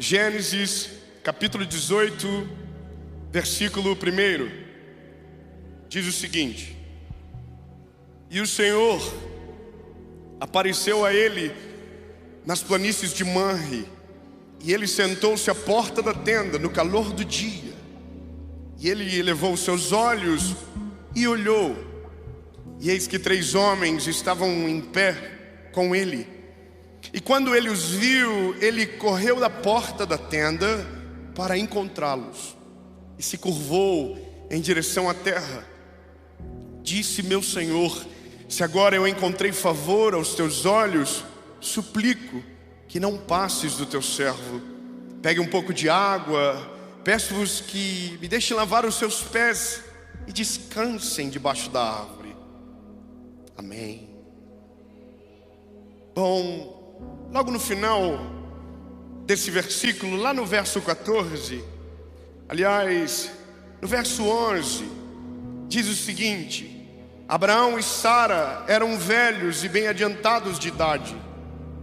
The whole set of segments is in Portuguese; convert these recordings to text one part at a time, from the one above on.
Gênesis, capítulo 18, versículo 1. Diz o seguinte: E o Senhor apareceu a ele nas planícies de Manre, e ele sentou-se à porta da tenda no calor do dia. E ele elevou os seus olhos e olhou, e eis que 3 homens estavam em pé com ele. E quando ele os viu, ele correu da porta da tenda para encontrá-los, e se curvou em direção à terra. Disse: Meu Senhor, se agora eu encontrei favor aos teus olhos, suplico que não passes do teu servo. Pegue um pouco de água, peço-vos que me deixem lavar os seus pés e descansem debaixo da árvore. Amém. Bom, logo no final desse versículo, lá no verso 14, aliás, no verso 11, diz o seguinte: Abraão e Sara eram velhos e bem adiantados de idade,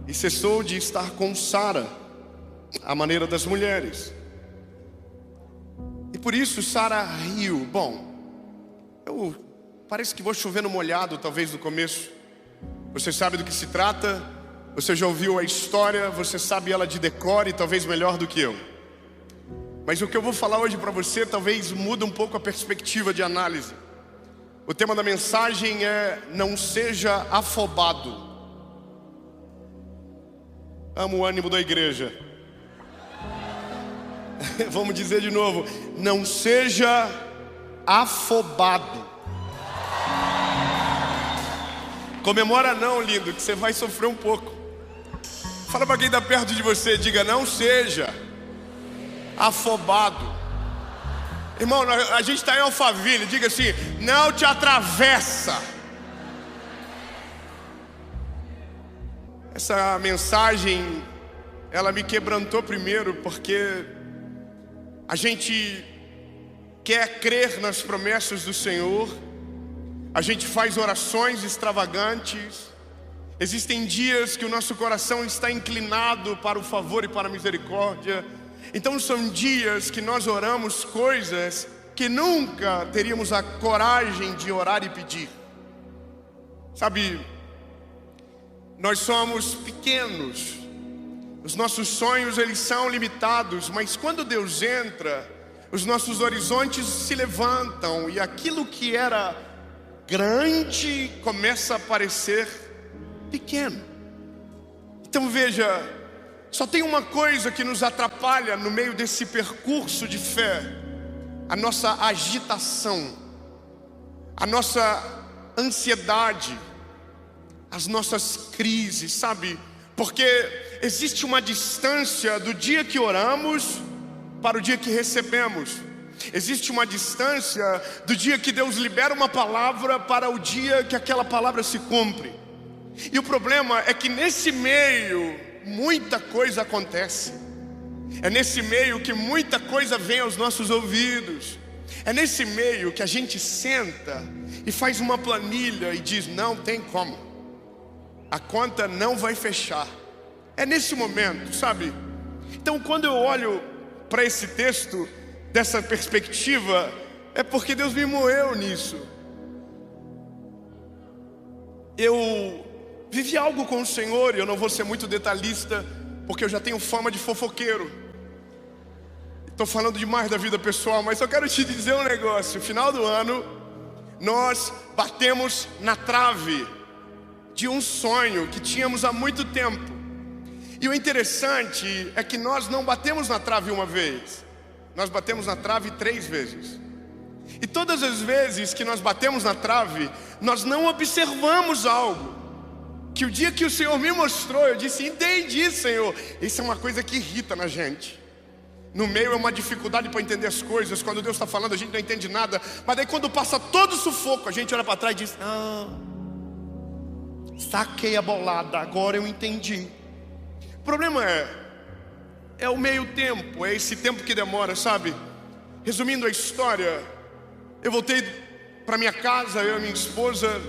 e cessou de estar com Sara, à maneira das mulheres. E por isso Sara riu. Bom, parece que vou chover no molhado, talvez no começo. Você sabe do que se trata, você já ouviu a história, você sabe ela de decor e talvez melhor do que eu. Mas o que eu vou falar hoje para você talvez mude um pouco a perspectiva de análise. O tema da mensagem é: não seja afobado. Amo o ânimo da igreja. Vamos dizer de novo: não seja afobado. Comemora não, lindo, que você vai sofrer um pouco. Fala para quem está perto de você, diga: não seja afobado. Irmão, a gente está em Alphaville, diga assim: não te atravessa. Essa mensagem, ela me quebrantou primeiro, porque a gente quer crer nas promessas do Senhor, a gente faz orações extravagantes. Existem dias que o nosso coração está inclinado para o favor e para a misericórdia. Então são dias que nós oramos coisas que nunca teríamos a coragem de orar e pedir. Sabe, nós somos pequenos, os nossos sonhos eles são limitados, mas quando Deus entra, os nossos horizontes se levantam, e aquilo que era grande começa a parecer pequeno. Então veja, só tem uma coisa que nos atrapalha no meio desse percurso de fé: a nossa agitação, a nossa ansiedade, as nossas crises, sabe? Porque existe uma distância do dia que oramos para o dia que recebemos. Existe uma distância do dia que Deus libera uma palavra para o dia que aquela palavra se cumpre. E o problema é que nesse meio muita coisa acontece. É nesse meio que muita coisa vem aos nossos ouvidos. É nesse meio que a gente senta e faz uma planilha e diz: não tem como, a conta não vai fechar. É nesse momento, sabe? Então quando eu olho para esse texto dessa perspectiva, é porque Deus me moeu nisso. Eu vivi algo com o Senhor, e eu não vou ser muito detalhista, porque eu já tenho fama de fofoqueiro. Estou falando demais da vida pessoal, mas eu quero te dizer um negócio. No final do ano, nós batemos na trave de um sonho que tínhamos há muito tempo. E o interessante é que nós não batemos na trave uma vez, nós batemos na trave 3 vezes. E todas as vezes que nós batemos na trave, nós não observamos algo que o dia que o Senhor me mostrou, eu disse: entendi, Senhor. Isso é uma coisa que irrita na gente. No meio é uma dificuldade para entender as coisas. Quando Deus está falando, a gente não entende nada. Mas daí quando passa todo o sufoco, a gente olha para trás e diz: saquei a bolada, agora eu entendi. O problema é o meio tempo, é esse tempo que demora, sabe? Resumindo a história, eu voltei para minha casa, eu e minha esposa,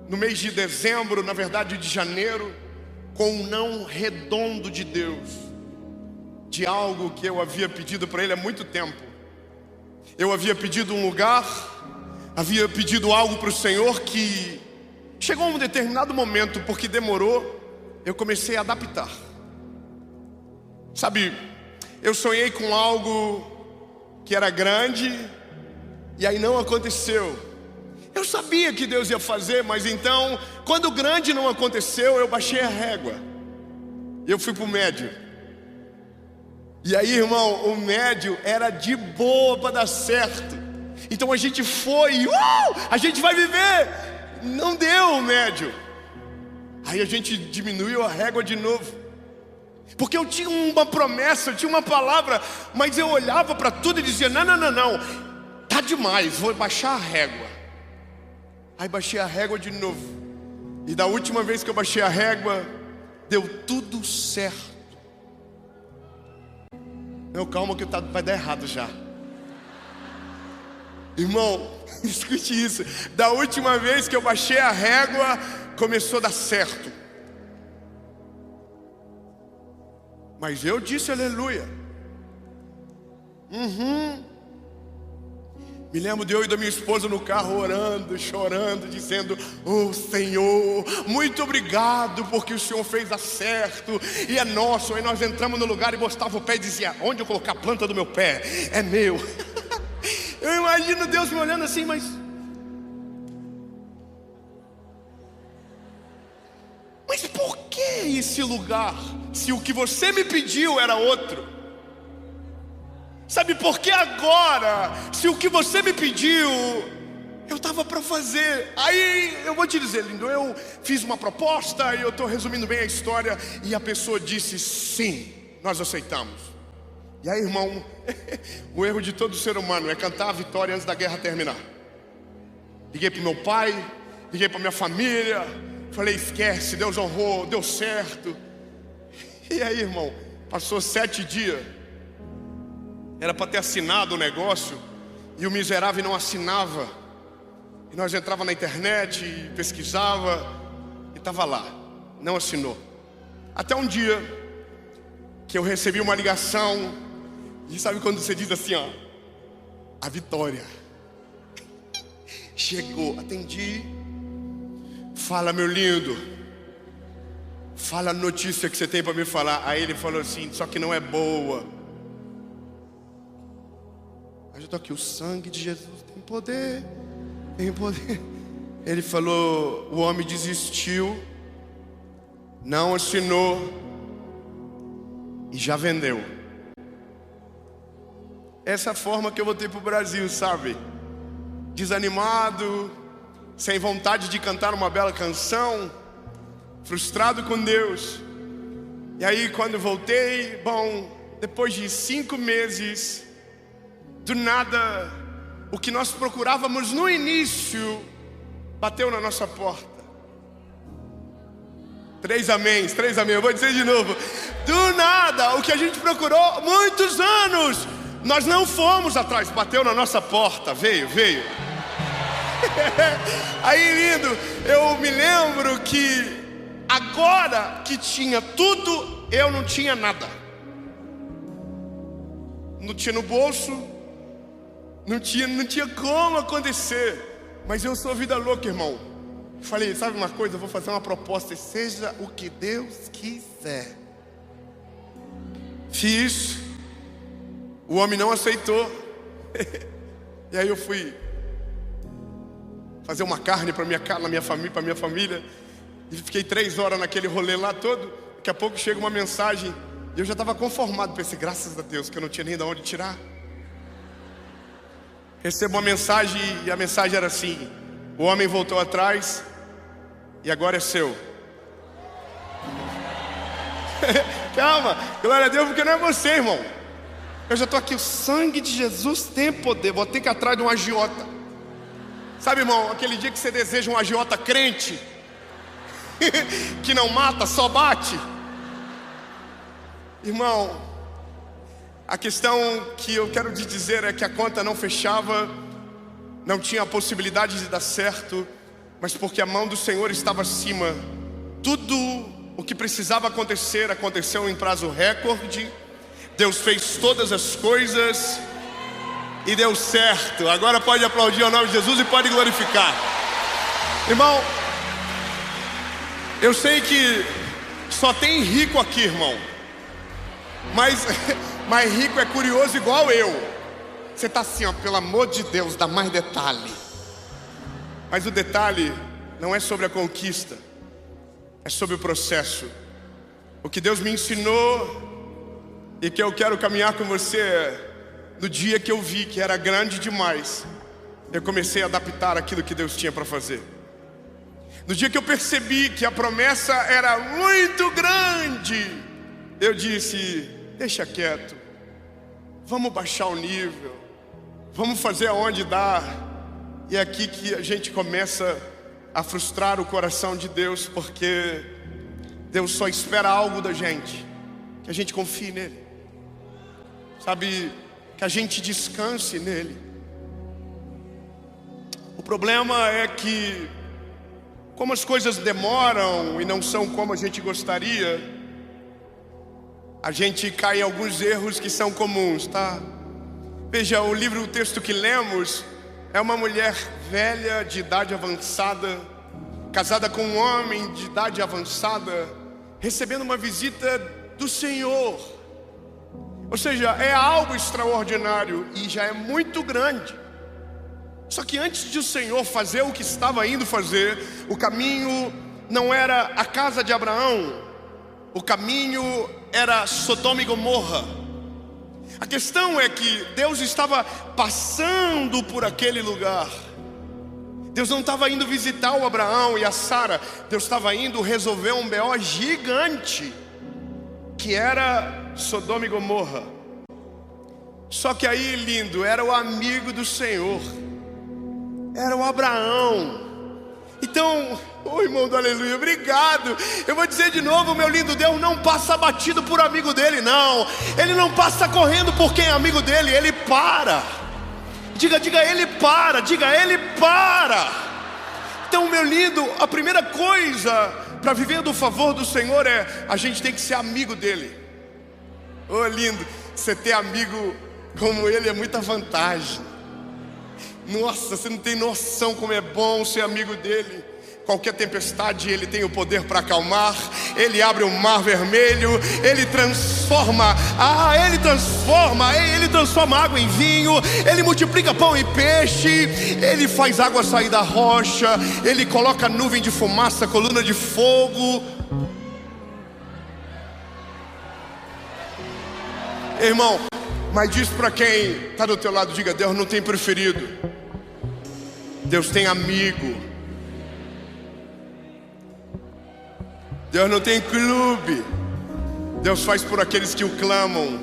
no mês de dezembro, na verdade de janeiro, com um não redondo de Deus. de algo que eu havia pedido para Ele há muito tempo. Eu havia pedido um lugar, havia pedido algo para o Senhor que chegou a um determinado momento, porque demorou, eu comecei a adaptar. Sabe, eu sonhei com algo que era grande e aí não aconteceu. Eu sabia que Deus ia fazer, mas então, quando o grande não aconteceu, eu baixei a régua. Eu fui para o médio. E aí, irmão, o médio era de boa para dar certo. Então a gente foi, a gente vai viver. Não deu o médio. Aí a gente diminuiu a régua de novo. Porque eu tinha uma promessa, eu tinha uma palavra, mas eu olhava para tudo e dizia, não, tá demais, vou baixar a régua. Aí baixei a régua de novo. E da última vez que eu baixei a régua, deu tudo certo. Não, calma que vai dar errado já. Irmão, escute isso. Da última vez que eu baixei a régua, começou a dar certo. Mas eu disse aleluia. Me lembro de eu e da minha esposa no carro orando, chorando, dizendo, Senhor, muito obrigado porque o Senhor fez dar certo e é nosso. Aí nós entramos no lugar e botava o pé e dizia, onde eu colocar a planta do meu pé? É meu. Eu imagino Deus me olhando assim, mas por que esse lugar? Se o que você me pediu era outro. Sabe por que agora? Se o que você me pediu, eu estava para fazer. Aí eu vou te dizer, lindo, eu fiz uma proposta e eu estou resumindo bem a história. E a pessoa disse, sim, nós aceitamos. E aí, irmão, o erro de todo ser humano é cantar a vitória antes da guerra terminar. Liguei para o meu pai, liguei para minha família, falei, esquece, Deus honrou, deu certo. E aí, irmão, passou 7 dias. Era para ter assinado o negócio e o miserável não assinava. E nós entrava na internet e pesquisava e estava lá, não assinou. Até um dia que eu recebi uma ligação. E sabe quando você diz assim, a vitória chegou, atendi. Fala, meu lindo, fala a notícia que você tem para me falar. Aí ele falou assim, só que não é boa. Eu estou aqui, o sangue de Jesus tem poder, tem poder. Ele falou, o homem desistiu, não assinou e já vendeu. Essa é a forma que eu voltei para o Brasil, sabe? Desanimado, sem vontade de cantar uma bela canção, frustrado com Deus. E aí quando voltei, bom, depois de 5 meses, do nada, o que nós procurávamos no início, bateu na nossa porta. 3 améns, eu vou dizer de novo. Do nada, o que a gente procurou muitos anos, nós não fomos atrás, bateu na nossa porta, veio. Aí, lindo, eu me lembro que agora que tinha tudo, eu não tinha nada. Não tinha no bolso, não tinha como acontecer. Mas eu sou vida louca, irmão. Falei, sabe uma coisa, eu vou fazer uma proposta, seja o que Deus quiser. Fiz. O homem não aceitou. E aí eu fui fazer uma carne para minha família. E fiquei 3 horas naquele rolê lá todo. Daqui a pouco chega uma mensagem. E eu já estava conformado. Pensei, graças a Deus, que eu não tinha nem de onde tirar. Recebo uma mensagem e a mensagem era assim: o homem voltou atrás e agora é seu. Calma, glória a Deus, porque não é você, irmão. Eu já estou aqui, o sangue de Jesus tem poder. Vou ter que ir atrás de um agiota. Sabe, irmão, aquele dia que você deseja um agiota crente que não mata, só bate. Irmão, a questão que eu quero te dizer é que a conta não fechava, não tinha a possibilidade de dar certo, mas porque a mão do Senhor estava acima, tudo o que precisava acontecer, aconteceu em prazo recorde. Deus fez todas as coisas e deu certo. Agora pode aplaudir ao nome de Jesus e pode glorificar. Irmão, eu sei que só tem rico aqui, irmão, mas rico é curioso igual eu. Você está assim, ó, pelo amor de Deus, dá mais detalhe. Mas o detalhe não é sobre a conquista, é sobre o processo. O que Deus me ensinou e que eu quero caminhar com você é, no dia que eu vi que era grande demais, eu comecei a adaptar aquilo que Deus tinha para fazer. No dia que eu percebi que a promessa era muito grande, eu disse, deixa quieto, vamos baixar o nível, vamos fazer aonde dá. E é aqui que a gente começa a frustrar o coração de Deus, porque Deus só espera algo da gente, que a gente confie nele, sabe, que a gente descanse nele. O problema é que, como as coisas demoram e não são como a gente gostaria, a gente cai em alguns erros que são comuns, tá? Veja, o texto que lemos é uma mulher velha, de idade avançada, casada com um homem de idade avançada, recebendo uma visita do Senhor. Ou seja, é algo extraordinário e já é muito grande. Só que antes de o Senhor fazer o que estava indo fazer, o caminho não era a casa de Abraão, o caminho era Sodoma e Gomorra. A questão é que Deus estava passando por aquele lugar. Deus não estava indo visitar o Abraão e a Sara, Deus estava indo resolver um BO gigante, que era Sodoma e Gomorra. Só que aí, lindo, era o amigo do Senhor, era o Abraão. Então, irmão do aleluia, obrigado. Eu vou dizer de novo, meu lindo, Deus não passa batido por amigo dele, não. Ele não passa correndo por quem é amigo dele, ele para. Diga, ele para, ele para. Então, meu lindo, a primeira coisa para viver do favor do Senhor é, a gente tem que ser amigo dele. Oh, lindo, você ter amigo como ele é muita vantagem. Nossa, você não tem noção como é bom ser amigo dele. Qualquer tempestade ele tem o poder para acalmar. Ele abre o mar vermelho. Ele transforma água em vinho. Ele multiplica pão e peixe. Ele faz água sair da rocha. Ele coloca nuvem de fumaça, coluna de fogo. Irmão, mas diz para quem está do teu lado, diga, Deus não tem preferido, Deus tem amigo. Deus não tem clube. Deus faz por aqueles que o clamam,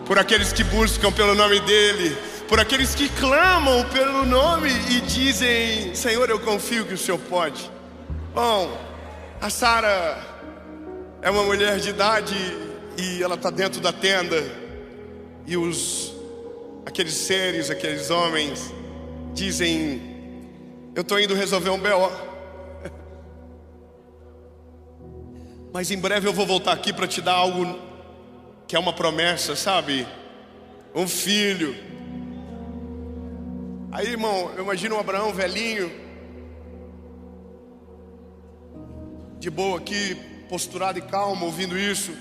por aqueles que buscam pelo nome dele, por aqueles que clamam pelo nome e dizem, Senhor, eu confio que o Senhor pode. Bom, a Sara é uma mulher de idade e ela está dentro da tenda. E aqueles seres, aqueles homens dizem, eu estou indo resolver um BO, mas em breve eu vou voltar aqui para te dar algo que é uma promessa, sabe? Um filho. Aí, irmão, eu imagino o Abraão velhinho, de boa aqui, posturado e calmo, ouvindo isso.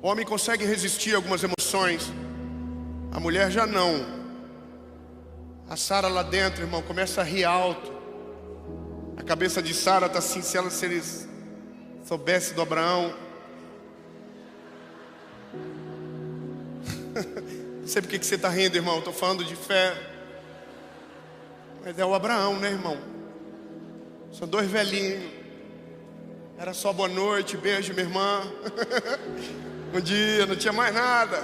O homem consegue resistir a algumas emoções, a mulher já não. A Sara lá dentro, irmão, começa a rir alto. A cabeça de Sara está assim, se eles soubessem do Abraão. Não sei por que você está rindo, irmão, estou falando de fé. Mas é o Abraão, né, irmão? São dois velhinhos. Era só boa noite, beijo, minha irmã. Um dia, não tinha mais nada.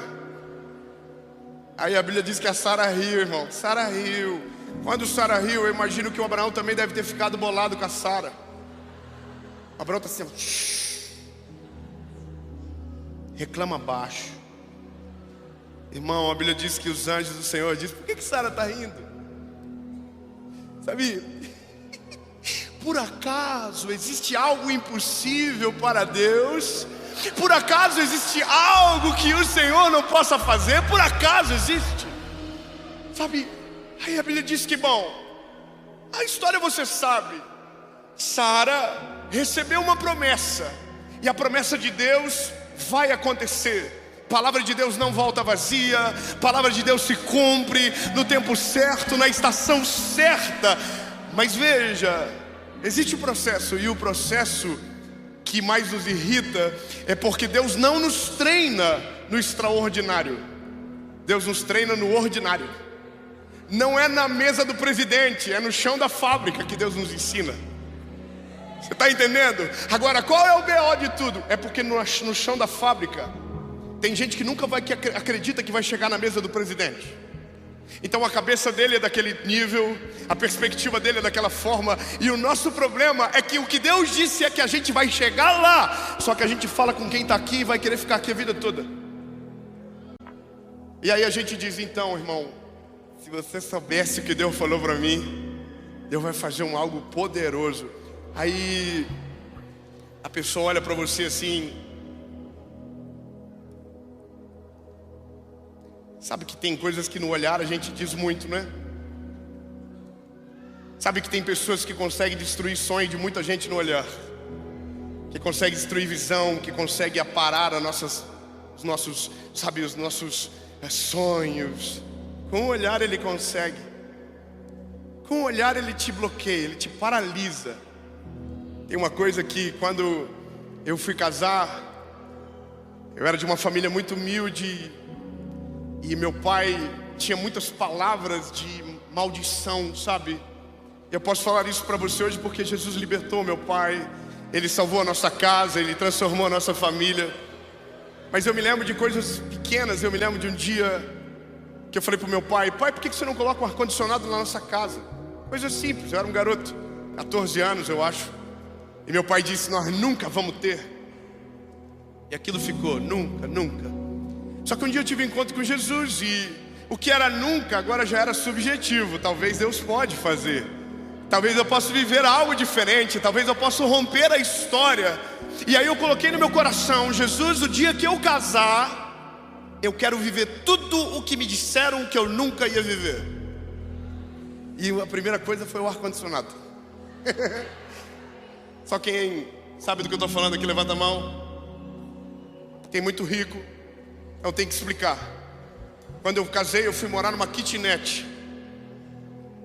Aí a Bíblia diz que a Sara riu, irmão. Sara riu. Quando Sara riu, eu imagino que o Abraão também deve ter ficado bolado com a Sara. O Abraão está assim, reclama baixo. Irmão, a Bíblia diz que os anjos do Senhor dizem, por que Sara está rindo? Sabe, por acaso existe algo impossível para Deus? Por acaso existe algo que o Senhor não possa fazer? Por acaso existe? Sabe, aí a Bíblia diz que, bom, a história você sabe. Sara recebeu uma promessa, e a promessa de Deus vai acontecer. Palavra de Deus não volta vazia. Palavra de Deus se cumpre no tempo certo, na estação certa. Mas veja, existe um processo, e o processo que mais nos irrita é porque Deus não nos treina no extraordinário. Deus nos treina no ordinário. Não é na mesa do presidente, é no chão da fábrica que Deus nos ensina. Você está entendendo? Agora, qual é o BO de tudo? É porque no chão da fábrica tem gente que nunca acredita que vai chegar na mesa do presidente. Então a cabeça dele é daquele nível, a perspectiva dele é daquela forma. E o nosso problema é que o que Deus disse é que a gente vai chegar lá. Só que a gente fala com quem está aqui e vai querer ficar aqui a vida toda. E aí a gente diz, então, irmão, se você soubesse o que Deus falou para mim, Deus vai fazer algo poderoso. Aí a pessoa olha para você assim. Sabe que tem coisas que no olhar a gente diz muito, né? Sabe que tem pessoas que conseguem destruir sonho de muita gente no olhar, que consegue destruir visão, que consegue aparar os nossos sonhos. Com o olhar ele consegue. Com o olhar ele te bloqueia, ele te paralisa. Tem uma coisa que quando eu fui casar, eu era de uma família muito humilde, e meu pai tinha muitas palavras de maldição, sabe? Eu posso falar isso para você hoje porque Jesus libertou meu pai. Ele salvou a nossa casa, ele transformou a nossa família. Mas eu me lembro de coisas pequenas. Eu me lembro de um dia que eu falei para o meu pai: pai, por que você não coloca um ar-condicionado na nossa casa? Coisa simples, eu era um garoto, 14 anos eu acho. E meu pai disse: nós nunca vamos ter. E aquilo ficou, nunca. Só que um dia eu tive um encontro com Jesus, e o que era nunca agora já era subjetivo. Talvez Deus pode fazer. Talvez eu possa viver algo diferente. Talvez eu possa romper a história. E aí eu coloquei no meu coração: Jesus, o dia que eu casar, eu quero viver tudo o que me disseram que eu nunca ia viver. E a primeira coisa foi o ar-condicionado. Só quem sabe do que eu estou falando aqui, levanta a mão. Tem muito rico, então tem que explicar. Quando eu casei, eu fui morar numa kitnet.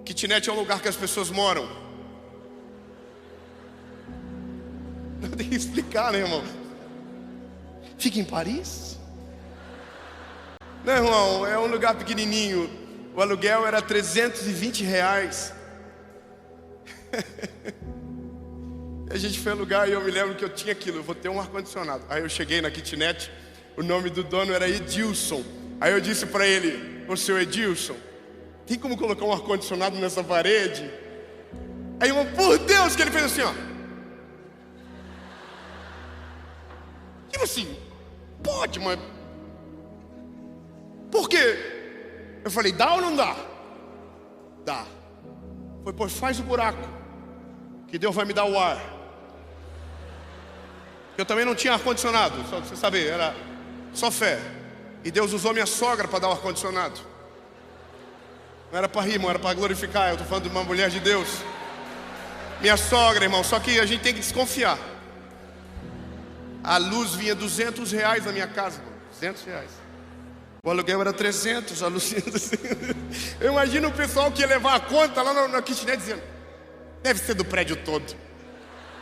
Kitnet é um lugar que as pessoas moram. Não tem que explicar, né, irmão? Fica em Paris? Não, irmão, é um lugar pequenininho. O aluguel era R$320. A gente foi alugar e eu me lembro que eu tinha aquilo: eu vou ter um ar-condicionado. Aí eu cheguei na kitnet, o nome do dono era Edilson. Aí eu disse para ele: ô seu Edilson, tem como colocar um ar-condicionado nessa parede? Aí, irmão, por Deus, que ele fez assim, ó. Tipo assim, pode, mas por quê? Eu falei: dá ou não dá? Dá. Foi, pois faz o buraco, que Deus vai me dar o ar. Eu também não tinha ar-condicionado, só pra você saber, era só fé. E Deus usou minha sogra para dar o ar-condicionado. Não era para rir, irmão, era para glorificar. Eu estou falando de uma mulher de Deus. Minha sogra, irmão, só que a gente tem que desconfiar. A luz vinha R$200 na minha casa, irmão, R$200. O aluguel era 300, a luz vinha 200. Eu imagino o pessoal que ia levar a conta lá na kitnet dizendo: deve ser do prédio todo.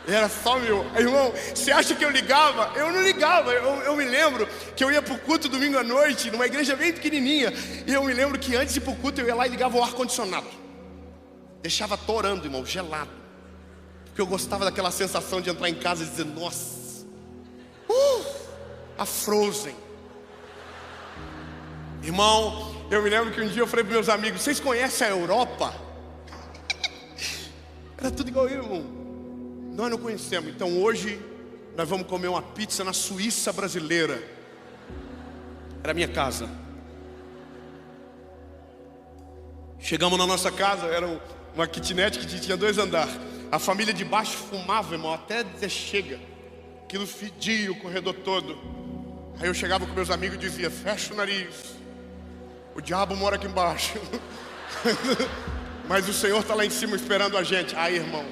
Era só meu. Irmão, você acha que eu ligava? Eu não ligava. Eu me lembro que eu ia pro culto domingo à noite, numa igreja bem pequenininha. E eu me lembro que antes de ir pro culto, eu ia lá e ligava o ar-condicionado. Deixava torando, irmão, gelado. Porque eu gostava daquela sensação de entrar em casa e dizer: nossa, a Frozen. Irmão, eu me lembro que um dia eu falei para meus amigos: vocês conhecem a Europa? Era tudo igual eu, irmão. Nós não conhecemos. Então hoje nós vamos comer uma pizza na Suíça brasileira. Era a minha casa. Chegamos na nossa casa, era uma kitnet que tinha 2 andares. A família de baixo fumava, irmão, até dizer chega. Aquilo fedia o corredor todo. Aí eu chegava com meus amigos e dizia: fecha o nariz, o diabo mora aqui embaixo. Mas o Senhor está lá em cima esperando a gente. Aí, irmão,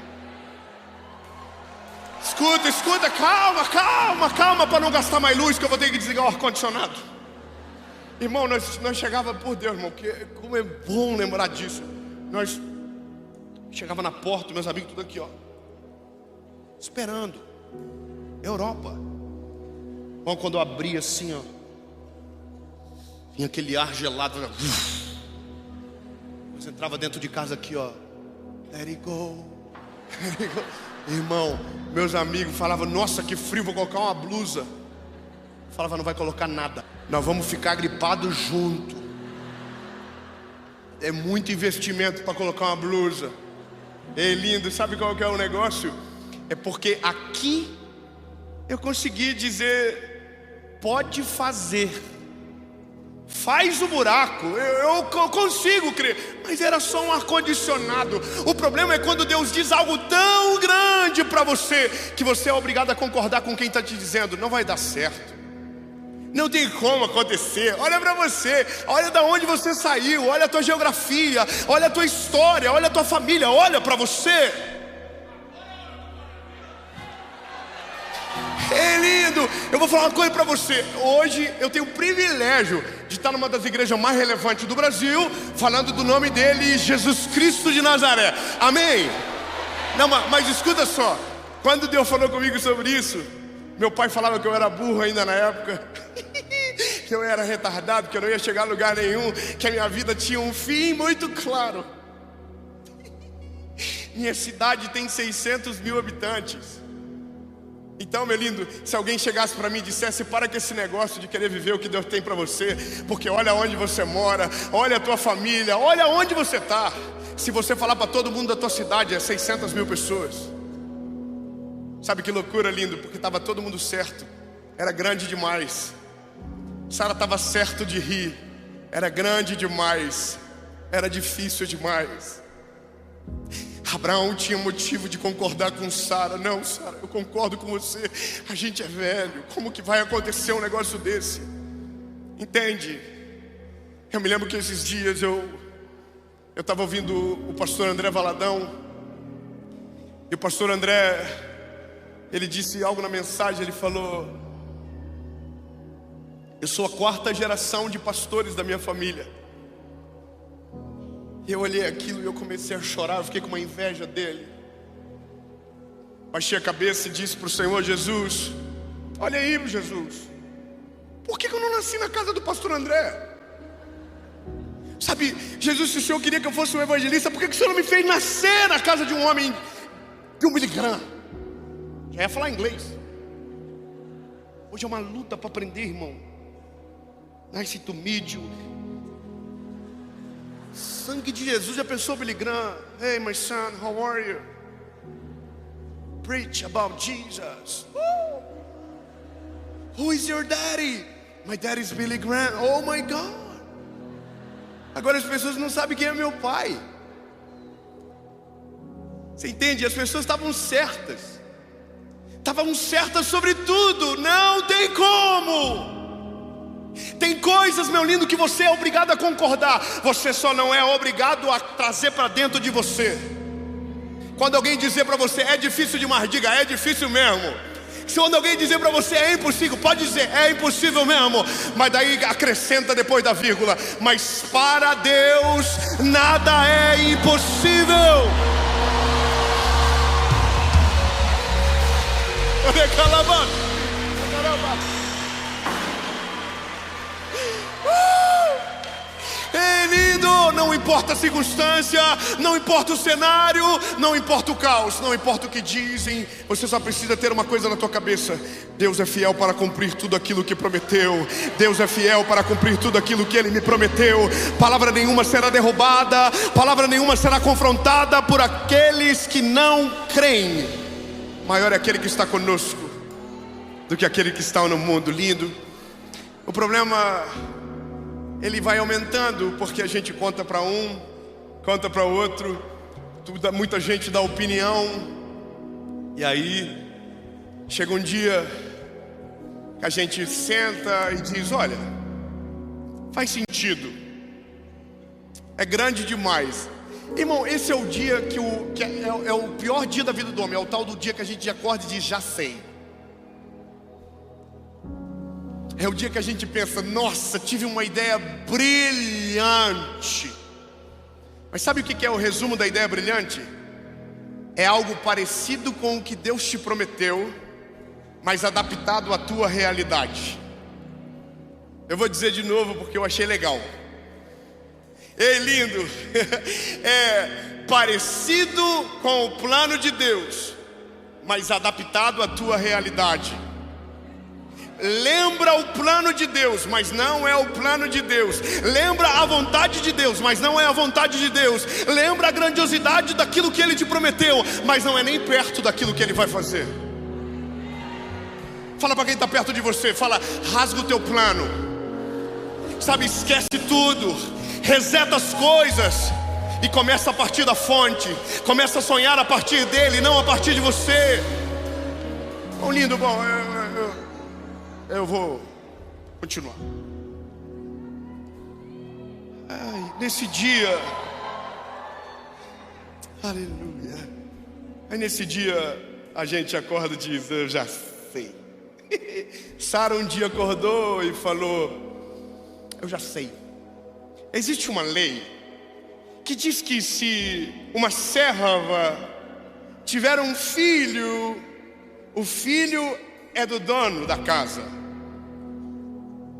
escuta, calma, para não gastar mais luz, que eu vou ter que desligar o ar-condicionado. Irmão, nós chegava, por Deus, irmão, como é bom lembrar disso. Nós chegava na porta, meus amigos tudo aqui, ó, esperando. Europa. Bom, quando eu abria assim, ó, vinha aquele ar gelado. Nós entrava dentro de casa aqui, ó. Let it go. Let it go. Irmão, meus amigos falavam: nossa, que frio, vou colocar uma blusa. Eu falava: não vai colocar nada, nós vamos ficar gripados junto. É muito investimento para colocar uma blusa. É lindo, sabe qual que é o negócio? É porque aqui eu consegui dizer: pode fazer, faz o buraco. Eu consigo crer. Mas era só um ar-condicionado. O problema é quando Deus diz algo tão grande para você, que você é obrigado a concordar com quem está te dizendo: não vai dar certo, não tem como acontecer. Olha para você, olha da onde você saiu, olha a tua geografia, olha a tua história, olha a tua família, olha para você. É lindo. Eu vou falar uma coisa para você. Hoje eu tenho o privilégio de estar numa das igrejas mais relevantes do Brasil, falando do nome dele, Jesus Cristo de Nazaré. Amém? Não, mas escuta só. Quando Deus falou comigo sobre isso, meu pai falava que eu era burro ainda na época, que eu era retardado, que eu não ia chegar a lugar nenhum, que a minha vida tinha um fim muito claro. Minha cidade tem 600 mil habitantes. Então, meu lindo, se alguém chegasse para mim e dissesse: para com esse negócio de querer viver o que Deus tem para você, porque olha onde você mora, olha a tua família, olha onde você está. Se você falar para todo mundo da tua cidade, é 600 mil pessoas. Sabe que loucura, lindo? Porque estava todo mundo certo, era grande demais. Sara estava certo de rir, era grande demais, era difícil demais. Abraão tinha motivo de concordar com Sara. Não, Sara, eu concordo com você, a gente é velho, como que vai acontecer um negócio desse? Entende? Eu me lembro que esses dias eu estava ouvindo o pastor André Valadão. E o pastor André, ele disse algo na mensagem. Ele falou: eu sou a 4ª geração de pastores da minha família. E eu olhei aquilo e eu comecei a chorar. Eu fiquei com uma inveja dele. Baixei a cabeça e disse para o Senhor: Jesus, olha aí, Jesus, por que eu não nasci na casa do pastor André? Sabe, Jesus, se o Senhor queria que eu fosse um evangelista, por que o Senhor não me fez nascer na casa de um homem, de um Billy Graham? Já ia falar inglês. Hoje é uma luta para aprender, irmão. Nice to meet you. Sangue de Jesus. Já pensou, Billy Graham? Hey, my son, how are you? Preach about Jesus. Who is your daddy? My daddy is Billy Graham. Oh my God. Agora as pessoas não sabem quem é meu pai. Você entende? As pessoas estavam certas. Estavam certas sobre tudo. Não tem como. Tem coisas, meu lindo, que você é obrigado a concordar. Você só não é obrigado a trazer para dentro de você. Quando alguém dizer para você: é difícil demais, diga: é difícil mesmo. Se quando alguém dizer para você: é impossível, pode dizer: é impossível mesmo. Mas daí acrescenta depois da vírgula: mas para Deus nada é impossível. É lindo. Não importa a circunstância, não importa o cenário, não importa o caos, não importa o que dizem. Você só precisa ter uma coisa na tua cabeça: Deus é fiel para cumprir tudo aquilo que prometeu. Deus é fiel para cumprir tudo aquilo que Ele me prometeu. Palavra nenhuma será derrubada, palavra nenhuma será confrontada por aqueles que não creem. Maior é aquele que está conosco do que aquele que está no mundo. Lindo. O problema, ele vai aumentando, porque a gente conta para um, conta para outro, muita gente dá opinião, e aí Chega um dia que a gente senta e diz: olha, faz sentido, é grande demais. Irmão, esse é o dia que é o pior dia da vida do homem. É o tal do dia que a gente acorda e diz: já sei. É o dia que a gente pensa: nossa, tive uma ideia brilhante. Mas sabe o que é o resumo da ideia brilhante? É algo parecido com o que Deus te prometeu, mas adaptado à tua realidade. Eu vou dizer de novo porque eu achei legal. Ei, lindo! É parecido com o plano de Deus, mas adaptado à tua realidade. Lembra o plano de Deus, mas não é o plano de Deus. Lembra a vontade de Deus, mas não é a vontade de Deus. Lembra a grandiosidade daquilo que Ele te prometeu, mas não é nem perto daquilo que Ele vai fazer. Fala para quem está perto de você, fala: rasga o teu plano. Sabe, esquece tudo, reseta as coisas e começa a partir da fonte. Começa a sonhar a partir dele, não a partir de você. Bom, lindo, bom, eu vou continuar. Nesse dia, aleluia. Aí nesse dia a gente acorda e diz: eu já sei. Sara um dia acordou e falou: eu já sei. Existe uma lei que diz que se uma serva tiver um filho, o filho é do dono da casa,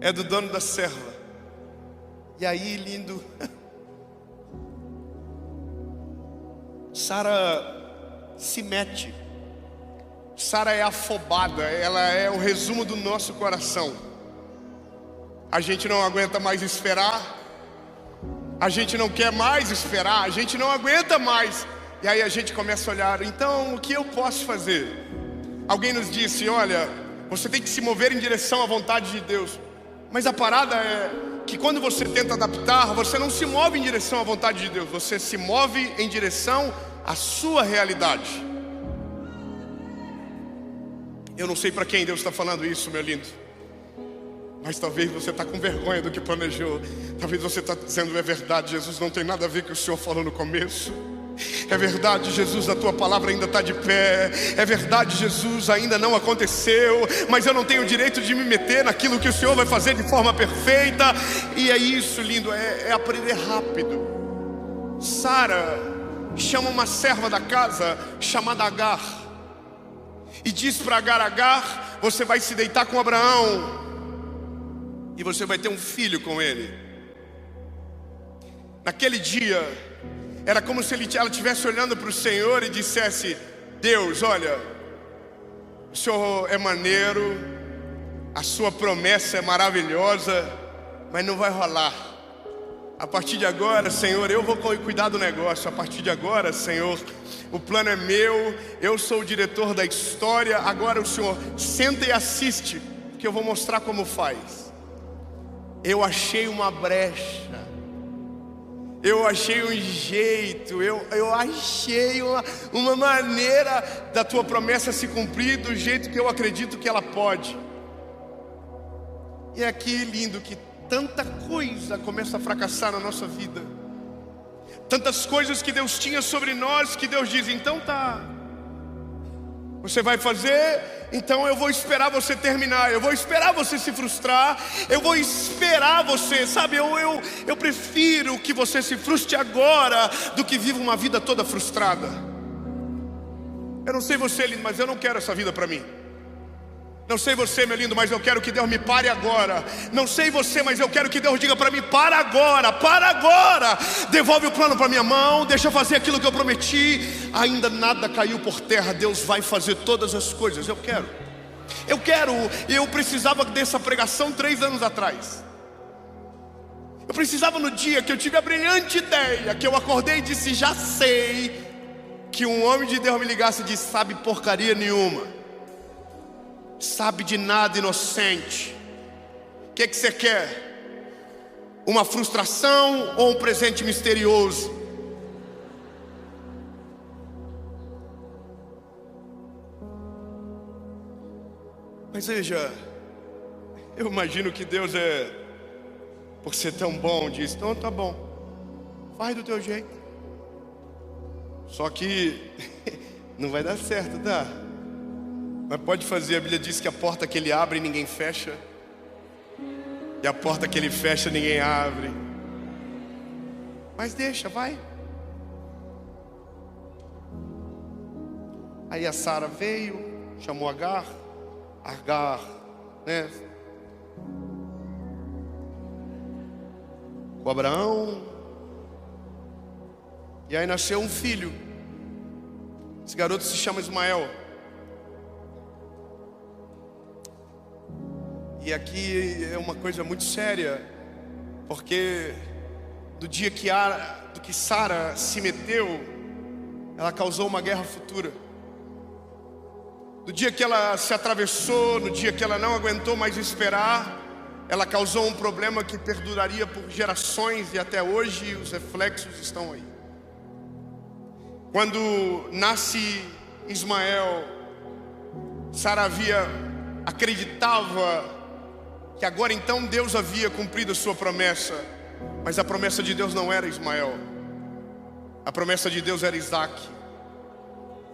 é do dono da serva. E aí, lindo, Sara se mete. Sara é afobada, ela é o resumo do nosso coração. A gente não aguenta mais esperar, a gente não quer mais esperar, a gente não aguenta mais. E aí a gente começa a olhar: então o que eu posso fazer? Alguém nos disse: olha, você tem que se mover em direção à vontade de Deus. Mas a parada é que quando você tenta adaptar, você não se move em direção à vontade de Deus, você se move em direção à sua realidade. Eu não sei para quem Deus está falando isso, meu lindo, mas talvez você está com vergonha do que planejou. Talvez você está dizendo: é verdade, Jesus, não tem nada a ver com o que o Senhor falou no começo. É verdade, Jesus, a tua palavra ainda está de pé. É verdade, Jesus, ainda não aconteceu, mas eu não tenho o direito de me meter naquilo que o Senhor vai fazer de forma perfeita. E é isso, lindo, é aprender rápido. Sara chama uma serva da casa chamada Agar e diz para Agar: Agar, você vai se deitar com Abraão e você vai ter um filho com ele. Naquele dia era como se ela estivesse olhando para o Senhor e dissesse: Deus, olha, o Senhor é maneiro, a sua promessa é maravilhosa, mas não vai rolar. A partir de agora, Senhor, eu vou cuidar do negócio. A partir de agora, Senhor, o plano é meu, eu sou o diretor da história. Agora o Senhor senta e assiste, que eu vou mostrar como faz. Eu achei uma brecha, eu achei um jeito, eu achei uma maneira da tua promessa se cumprir do jeito que eu acredito que ela pode. E é aqui, lindo, que tanta coisa começa a fracassar na nossa vida. Tantas coisas que Deus tinha sobre nós, que Deus diz: então tá, você vai fazer, então eu vou esperar você terminar, eu vou esperar você se frustrar, eu vou esperar você, sabe, eu prefiro que você se frustre agora do que viva uma vida toda frustrada. Eu não sei você, lindo, mas eu não quero essa vida para mim. Não sei você, meu lindo, mas eu quero que Deus me pare agora. Não sei você, mas eu quero que Deus diga para mim: para agora, para agora. Devolve o plano para minha mão, deixa eu fazer aquilo que eu prometi. Ainda nada caiu por terra, Deus vai fazer todas as coisas. Eu precisava dessa pregação 3 anos atrás. Eu precisava no dia que eu tive a brilhante ideia, que eu acordei e disse: já sei, que um homem de Deus me ligasse e disse: sabe porcaria nenhuma, sabe de nada, inocente. O que você quer? Uma frustração ou um presente misterioso? Mas veja, eu imagino que Deus por ser tão bom, diz, então tá bom, faz do teu jeito. Só que não vai dar certo, tá? Mas pode fazer, a Bíblia diz que a porta que ele abre ninguém fecha, e a porta que ele fecha ninguém abre. Mas deixa, vai. Aí a Sara veio, chamou Agar, né? Com Abraão. E aí nasceu um filho. Esse garoto se chama Ismael. E aqui é uma coisa muito séria, porque do dia que Sara se meteu, ela causou uma guerra futura. Do dia que ela se atravessou, no dia que ela não aguentou mais esperar, ela causou um problema que perduraria por gerações, e até hoje os reflexos estão aí. Quando nasce Ismael, Sara acreditava que agora então Deus havia cumprido a sua promessa. Mas a promessa de Deus não era Ismael. A promessa de Deus era Isaac.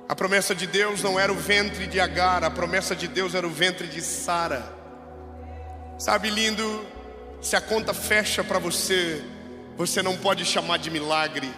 A promessa de Deus não era o ventre de Agar. A promessa de Deus era o ventre de Sara. Sabe, lindo, se a conta fecha para você, você não pode chamar de milagre.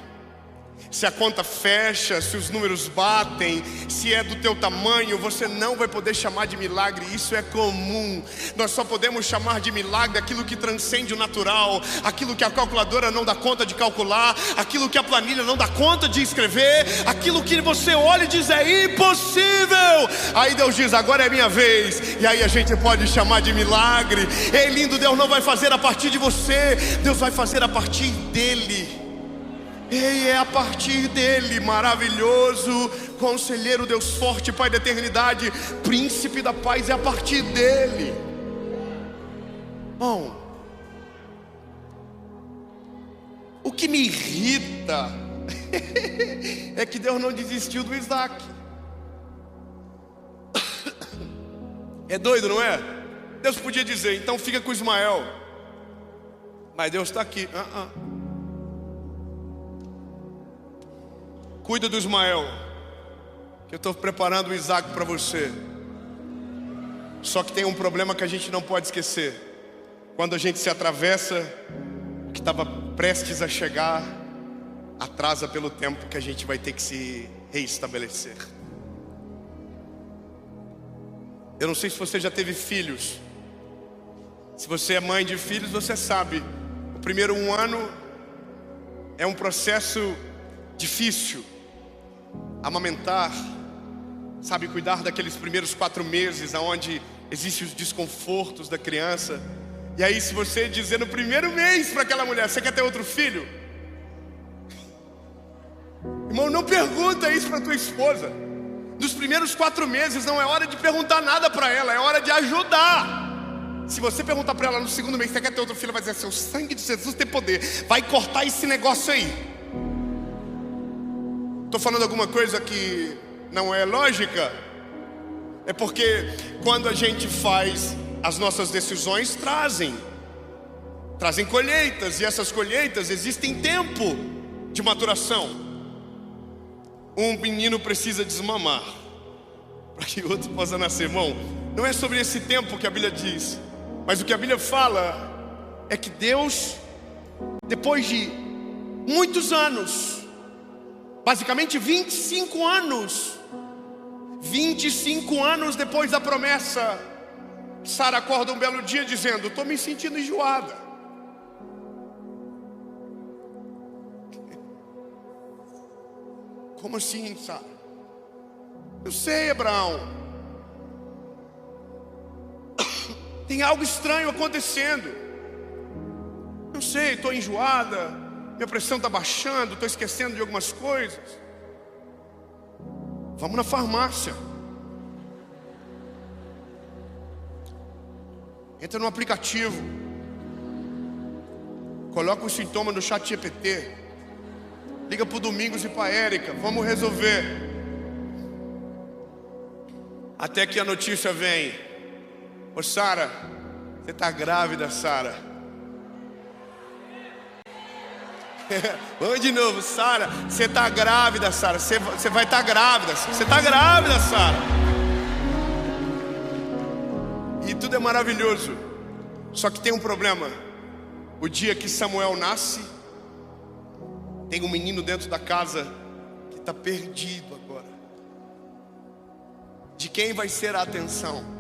Se a conta fecha, se os números batem, se é do teu tamanho, você não vai poder chamar de milagre. Isso é comum. Nós só podemos chamar de milagre aquilo que transcende o natural, aquilo que a calculadora não dá conta de calcular, aquilo que a planilha não dá conta de escrever, aquilo que você olha e diz é impossível. Aí Deus diz, agora é minha vez. E aí a gente pode chamar de milagre. Ei, lindo, Deus não vai fazer a partir de você, Deus vai fazer a partir dele. Ei, é a partir dele, maravilhoso, conselheiro, Deus forte, Pai da eternidade, príncipe da paz, é a partir dele. Bom, o que me irrita é que Deus não desistiu do Isaac. É doido, não é? Deus podia dizer, então fica com Ismael, mas Deus está aqui. Cuida do Ismael, que eu estou preparando o Isaac para você. Só que tem um problema que a gente não pode esquecer. Quando a gente se atravessa, o que estava prestes a chegar atrasa pelo tempo que a gente vai ter que se reestabelecer. Eu não sei se você já teve filhos. Se você é mãe de filhos, você sabe, o primeiro ano é um processo difícil. Amamentar, sabe, cuidar daqueles primeiros 4 meses, onde existem os desconfortos da criança. E aí, se você dizer no primeiro mês para aquela mulher, você quer ter outro filho? Irmão, não pergunta isso para tua esposa. Nos primeiros 4 meses não é hora de perguntar nada para ela, é hora de ajudar. Se você perguntar para ela no segundo mês, você quer ter outro filho, ela vai dizer assim, o sangue de Jesus tem poder, vai cortar esse negócio aí. Estou falando alguma coisa que não é lógica? É porque quando a gente faz as nossas decisões, trazem colheitas, e essas colheitas existem tempo de maturação. Um menino precisa desmamar para que o outro possa nascer. Irmão, não é sobre esse tempo que a Bíblia diz, mas o que a Bíblia fala é que Deus, depois de muitos anos, basicamente 25 anos depois da promessa, Sara acorda um belo dia dizendo, estou me sentindo enjoada. Como assim, Sara? Eu sei, Abraão, tem algo estranho acontecendo. Eu sei, estou enjoada, minha pressão está baixando, estou esquecendo de algumas coisas. Vamos na farmácia. Entra no aplicativo. Coloca os sintomas no chat GPT. Liga para o Domingos e para a Érica. Vamos resolver. Até que a notícia vem. Ô Sara, você tá grávida, Sara. Vamos de novo, Sara, você tá grávida, Sara. Você vai estar grávida. Você tá grávida, Sara. E tudo é maravilhoso. Só que tem um problema. O dia que Samuel nasce, tem um menino dentro da casa que está perdido agora. De quem vai ser a atenção?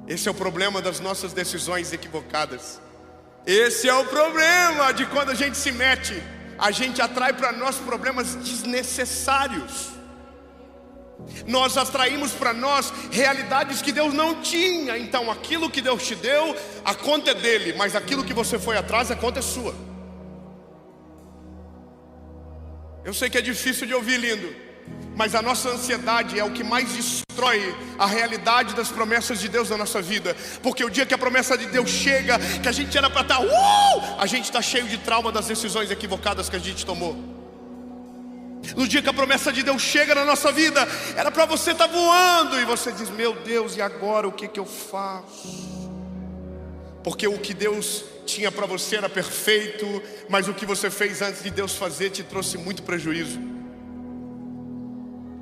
Esse é o problema das nossas decisões equivocadas. Esse é o problema de quando a gente se mete. A gente atrai para nós problemas desnecessários. Nós atraímos para nós realidades que Deus não tinha. Então aquilo que Deus te deu, a conta é dele. Mas aquilo que você foi atrás, a conta é sua. Eu sei que é difícil de ouvir, lindo, mas a nossa ansiedade é o que mais destrói a realidade das promessas de Deus na nossa vida. Porque o dia que a promessa de Deus chega, que a gente era para estar, a gente está cheio de trauma das decisões equivocadas que a gente tomou. No dia que a promessa de Deus chega na nossa vida, era para você estar voando, e você diz, meu Deus, e agora o que eu faço? Porque o que Deus tinha para você era perfeito, mas o que você fez antes de Deus fazer te trouxe muito prejuízo.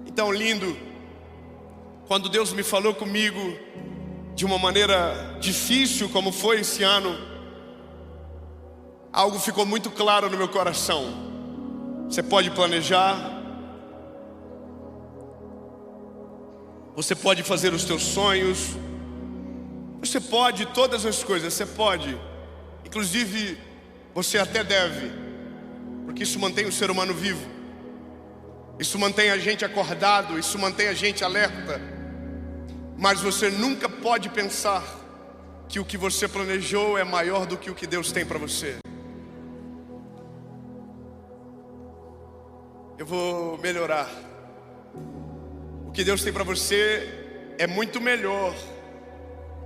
Então, lindo, quando Deus me falou comigo de uma maneira difícil, como foi esse ano, algo ficou muito claro no meu coração. Você pode planejar, você pode fazer os teus sonhos, você pode todas as coisas, você pode. Inclusive, você até deve, porque isso mantém o ser humano vivo. Isso mantém a gente acordado, isso mantém a gente alerta. Mas você nunca pode pensar que o que você planejou é maior do que o que Deus tem para você. Eu vou melhorar. O que Deus tem para você é muito melhor,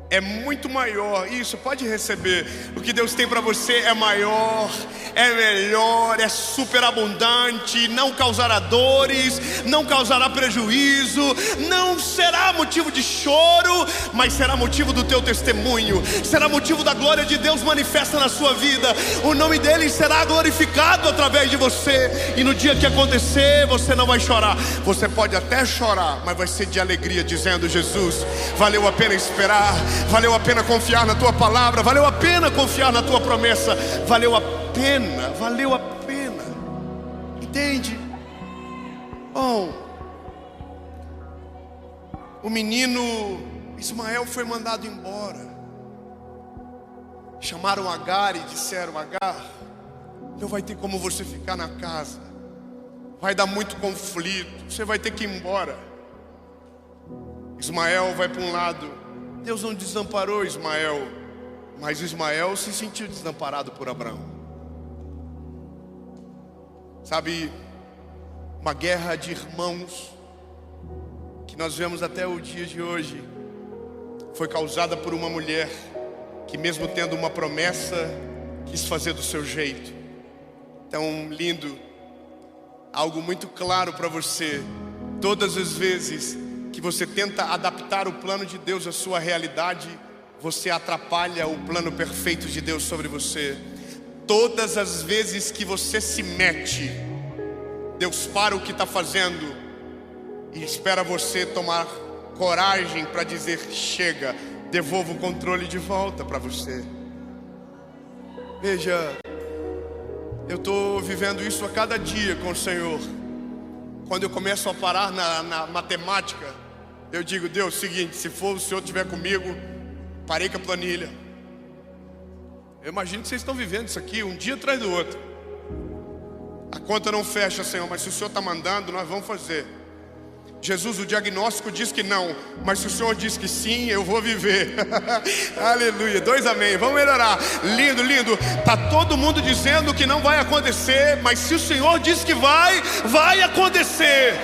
é muito maior. Isso, pode receber. O que Deus tem para você é maior, é melhor, é superabundante. Não causará dores, não causará prejuízo, não será motivo de choro, mas será motivo do teu testemunho. Será motivo da glória de Deus manifesta na sua vida. O nome dele será glorificado através de você. E no dia que acontecer, você não vai chorar. Você pode até chorar, mas vai ser de alegria, dizendo, Jesus, valeu a pena esperar, valeu a pena confiar na tua palavra, valeu a pena confiar na tua promessa, valeu a pena, valeu a pena. Entende? Bom, o menino Ismael foi mandado embora. Chamaram Agar e disseram, Agar, não vai ter como você ficar na casa, vai dar muito conflito, você vai ter que ir embora. Ismael vai para um lado. Deus não desamparou Ismael, mas Ismael se sentiu desamparado por Abraão. Sabe, uma guerra de irmãos que nós vemos até o dia de hoje foi causada por uma mulher que, mesmo tendo uma promessa, quis fazer do seu jeito. Então, lindo, algo muito claro para você: todas as vezes que você tenta adaptar o plano de Deus à sua realidade, você atrapalha o plano perfeito de Deus sobre você. Todas as vezes que você se mete, Deus para o que está fazendo e espera você tomar coragem para dizer, chega, devolvo o controle de volta para você. Veja, eu estou vivendo isso a cada dia com o Senhor. Quando eu começo a parar na matemática, eu digo, Deus, seguinte, se for o Senhor estiver comigo, parei com a planilha. Eu imagino que vocês estão vivendo isso aqui um dia atrás do outro. A conta não fecha, Senhor, mas se o Senhor está mandando, nós vamos fazer. Jesus, o diagnóstico diz que não, mas se o Senhor diz que sim, eu vou viver. Aleluia, 2 amém, vamos melhorar. Lindo, lindo. Está todo mundo dizendo que não vai acontecer, mas se o Senhor diz que vai acontecer.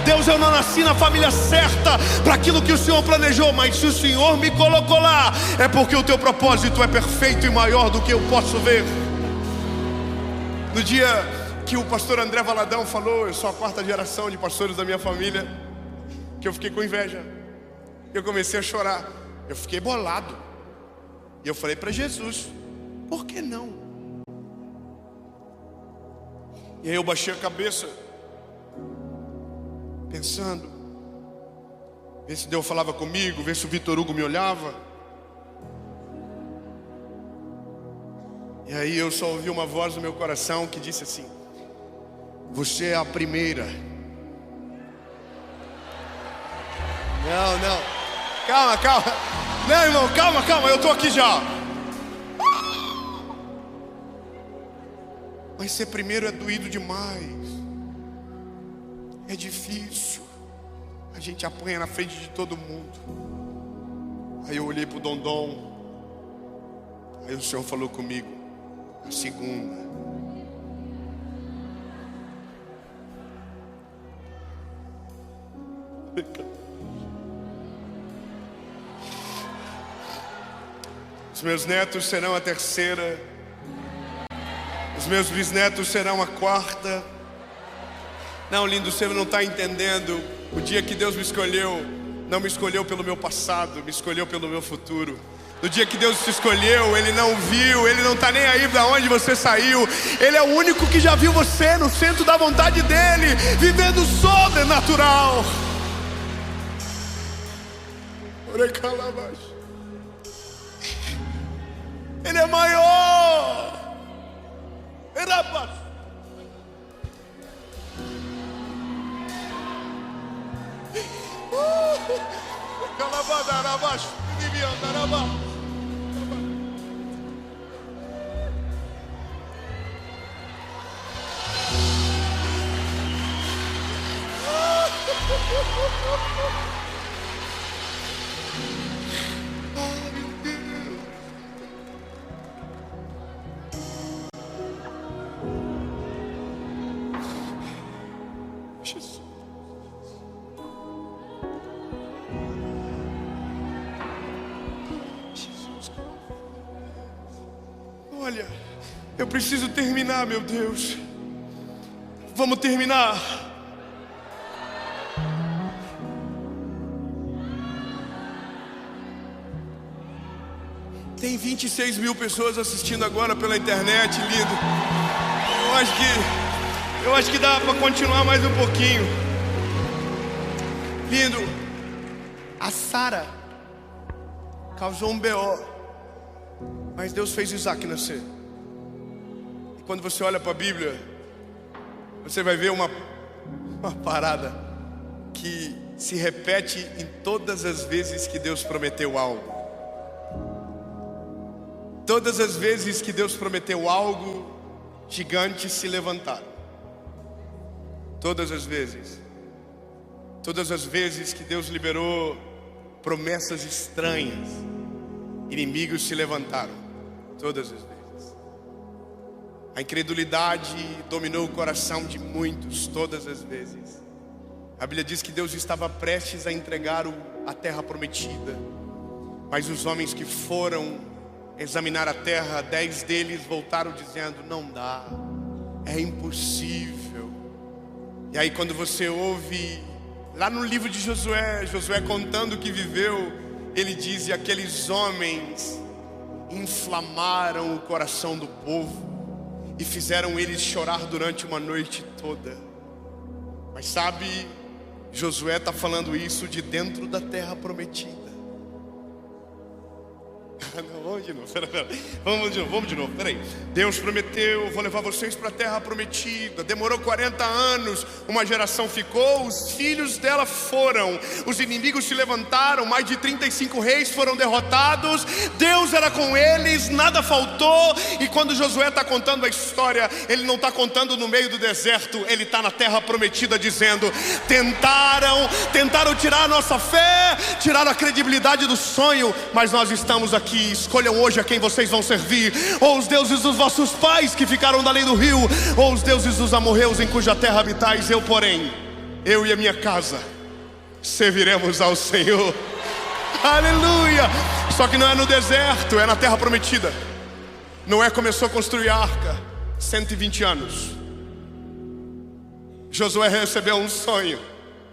Deus, eu não nasci na família certa para aquilo que o Senhor planejou, mas se o Senhor me colocou lá, é porque o teu propósito é perfeito e maior do que eu posso ver. No dia que o pastor André Valadão falou, eu sou a 4ª geração de pastores da minha família, que eu fiquei com inveja. Eu comecei a chorar. Eu fiquei bolado. E eu falei para Jesus: por que não? E aí eu baixei a cabeça, pensando, ver se Deus falava comigo, ver se o Vitor Hugo me olhava. E aí eu só ouvi uma voz no meu coração que disse assim: você é a primeira. Não, calma. Não, irmão, calma, eu tô aqui já. Mas ser primeiro é doído demais. É difícil. A gente apanha na frente de todo mundo. Aí eu olhei pro Dondon. Aí o Senhor falou comigo: a segunda. Os meus netos serão a terceira. Os meus bisnetos serão a quarta. Não, lindo, você não está entendendo. O dia que Deus me escolheu, não me escolheu pelo meu passado, me escolheu pelo meu futuro. No dia que Deus te escolheu, Ele não viu, Ele não está nem aí para onde você saiu. Ele é o único que já viu você no centro da vontade dEle, vivendo o sobrenatural. Ele é maior. Olha, eu preciso terminar, meu Deus. Vamos terminar. Tem 26 mil pessoas assistindo agora pela internet, lindo. Eu acho que dá para continuar mais um pouquinho. Lindo. A Sara causou um BO. Mas Deus fez Isaac nascer. E quando você olha para a Bíblia, você vai ver uma parada que se repete em todas as vezes que Deus prometeu algo. Todas as vezes que Deus prometeu algo, gigantes se levantaram. Todas as vezes. Todas as vezes que Deus liberou promessas estranhas, inimigos se levantaram. Todas as vezes. A incredulidade dominou o coração de muitos, todas as vezes. A Bíblia diz que Deus estava prestes a entregar a terra prometida. Mas os homens que foram examinar a terra, 10 deles voltaram dizendo: não dá, é impossível. E aí quando você ouve, lá no livro de Josué contando o que viveu, ele diz: e aqueles homens inflamaram o coração do povo e fizeram eles chorar durante uma noite toda. Mas sabe, Josué está falando isso de dentro da terra prometida. Não, vamos de novo, peraí. Deus prometeu: vou levar vocês para a terra prometida. Demorou 40 anos, uma geração ficou, os filhos dela foram, os inimigos se levantaram, mais de 35 reis foram derrotados. Deus era com eles, nada faltou. E quando Josué está contando a história, ele não está contando no meio do deserto, ele está na terra prometida dizendo: tentaram tirar a nossa fé, tiraram a credibilidade do sonho, mas nós estamos aqui. Escolham hoje a quem vocês vão servir: ou os deuses dos vossos pais que ficaram da além do rio, ou os deuses dos amorreus em cuja terra habitais. Eu, porém, eu e a minha casa serviremos ao Senhor. Aleluia! Só que não é no deserto, é na terra prometida. Noé começou a construir a arca, 120 anos. Josué recebeu um sonho,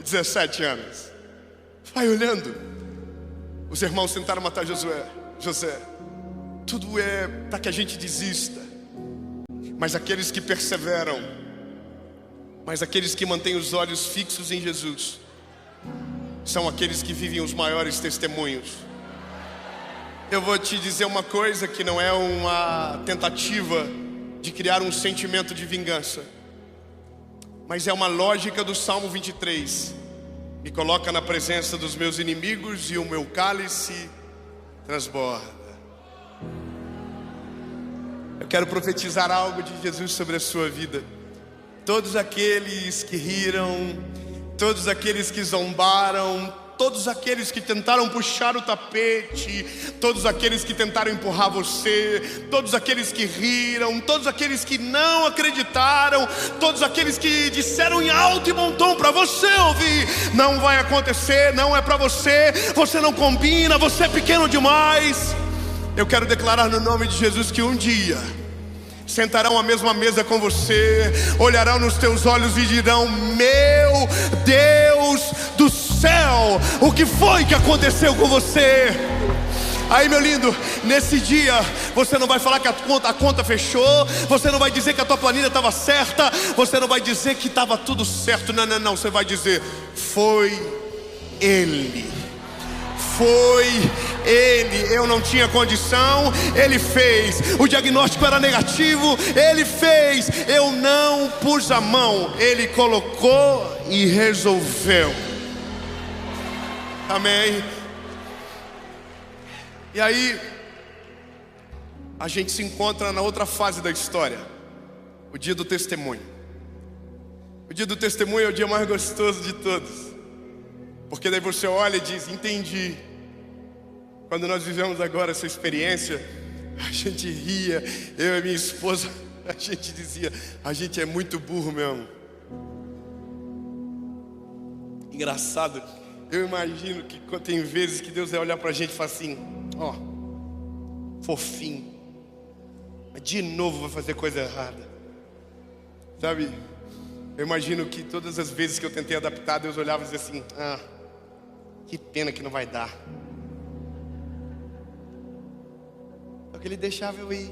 17 anos. Vai olhando, Os irmãos tentaram matar José. Tudo é para que a gente desista. Mas aqueles que perseveram, mas aqueles que mantêm os olhos fixos em Jesus, são aqueles que vivem os maiores testemunhos. Eu vou te dizer uma coisa que não é uma tentativa de criar um sentimento de vingança, mas é uma lógica do Salmo 23. Me coloca na presença dos meus inimigos e o meu cálice transborda. Eu quero profetizar algo de Jesus sobre a sua vida. Todos aqueles que riram, todos aqueles que zombaram, todos aqueles que tentaram puxar o tapete, todos aqueles que tentaram empurrar você, todos aqueles que riram, todos aqueles que não acreditaram, todos aqueles que disseram em alto e bom tom para você ouvir: não vai acontecer, não é para você, você não combina, você é pequeno demais. Eu quero declarar no nome de Jesus que um dia sentarão à mesma mesa com você, olharão nos teus olhos e dirão: meu Deus do céu, o que foi que aconteceu com você? Aí, meu lindo, nesse dia você não vai falar que a conta fechou, você não vai dizer que a tua planilha estava certa, você não vai dizer que estava tudo certo. Não, você vai dizer: foi Ele. Foi Ele, eu não tinha condição, Ele fez. O diagnóstico era negativo, Ele fez. Eu não pus a mão, Ele colocou e resolveu. Amém. E aí a gente se encontra na outra fase da história, o dia do testemunho. O dia do testemunho é o dia mais gostoso de todos, porque daí você olha e diz: entendi. Quando nós vivemos agora essa experiência, a gente ria, eu e minha esposa, a gente dizia: a gente é muito burro mesmo. Engraçado, eu imagino que tem vezes que Deus vai olhar pra gente e falar assim: ó, fofinho, mas de novo vai fazer coisa errada. Sabe, eu imagino que todas as vezes que eu tentei adaptar, Deus olhava e dizia assim: ah, que pena que não vai dar. Só que Ele deixava eu ir,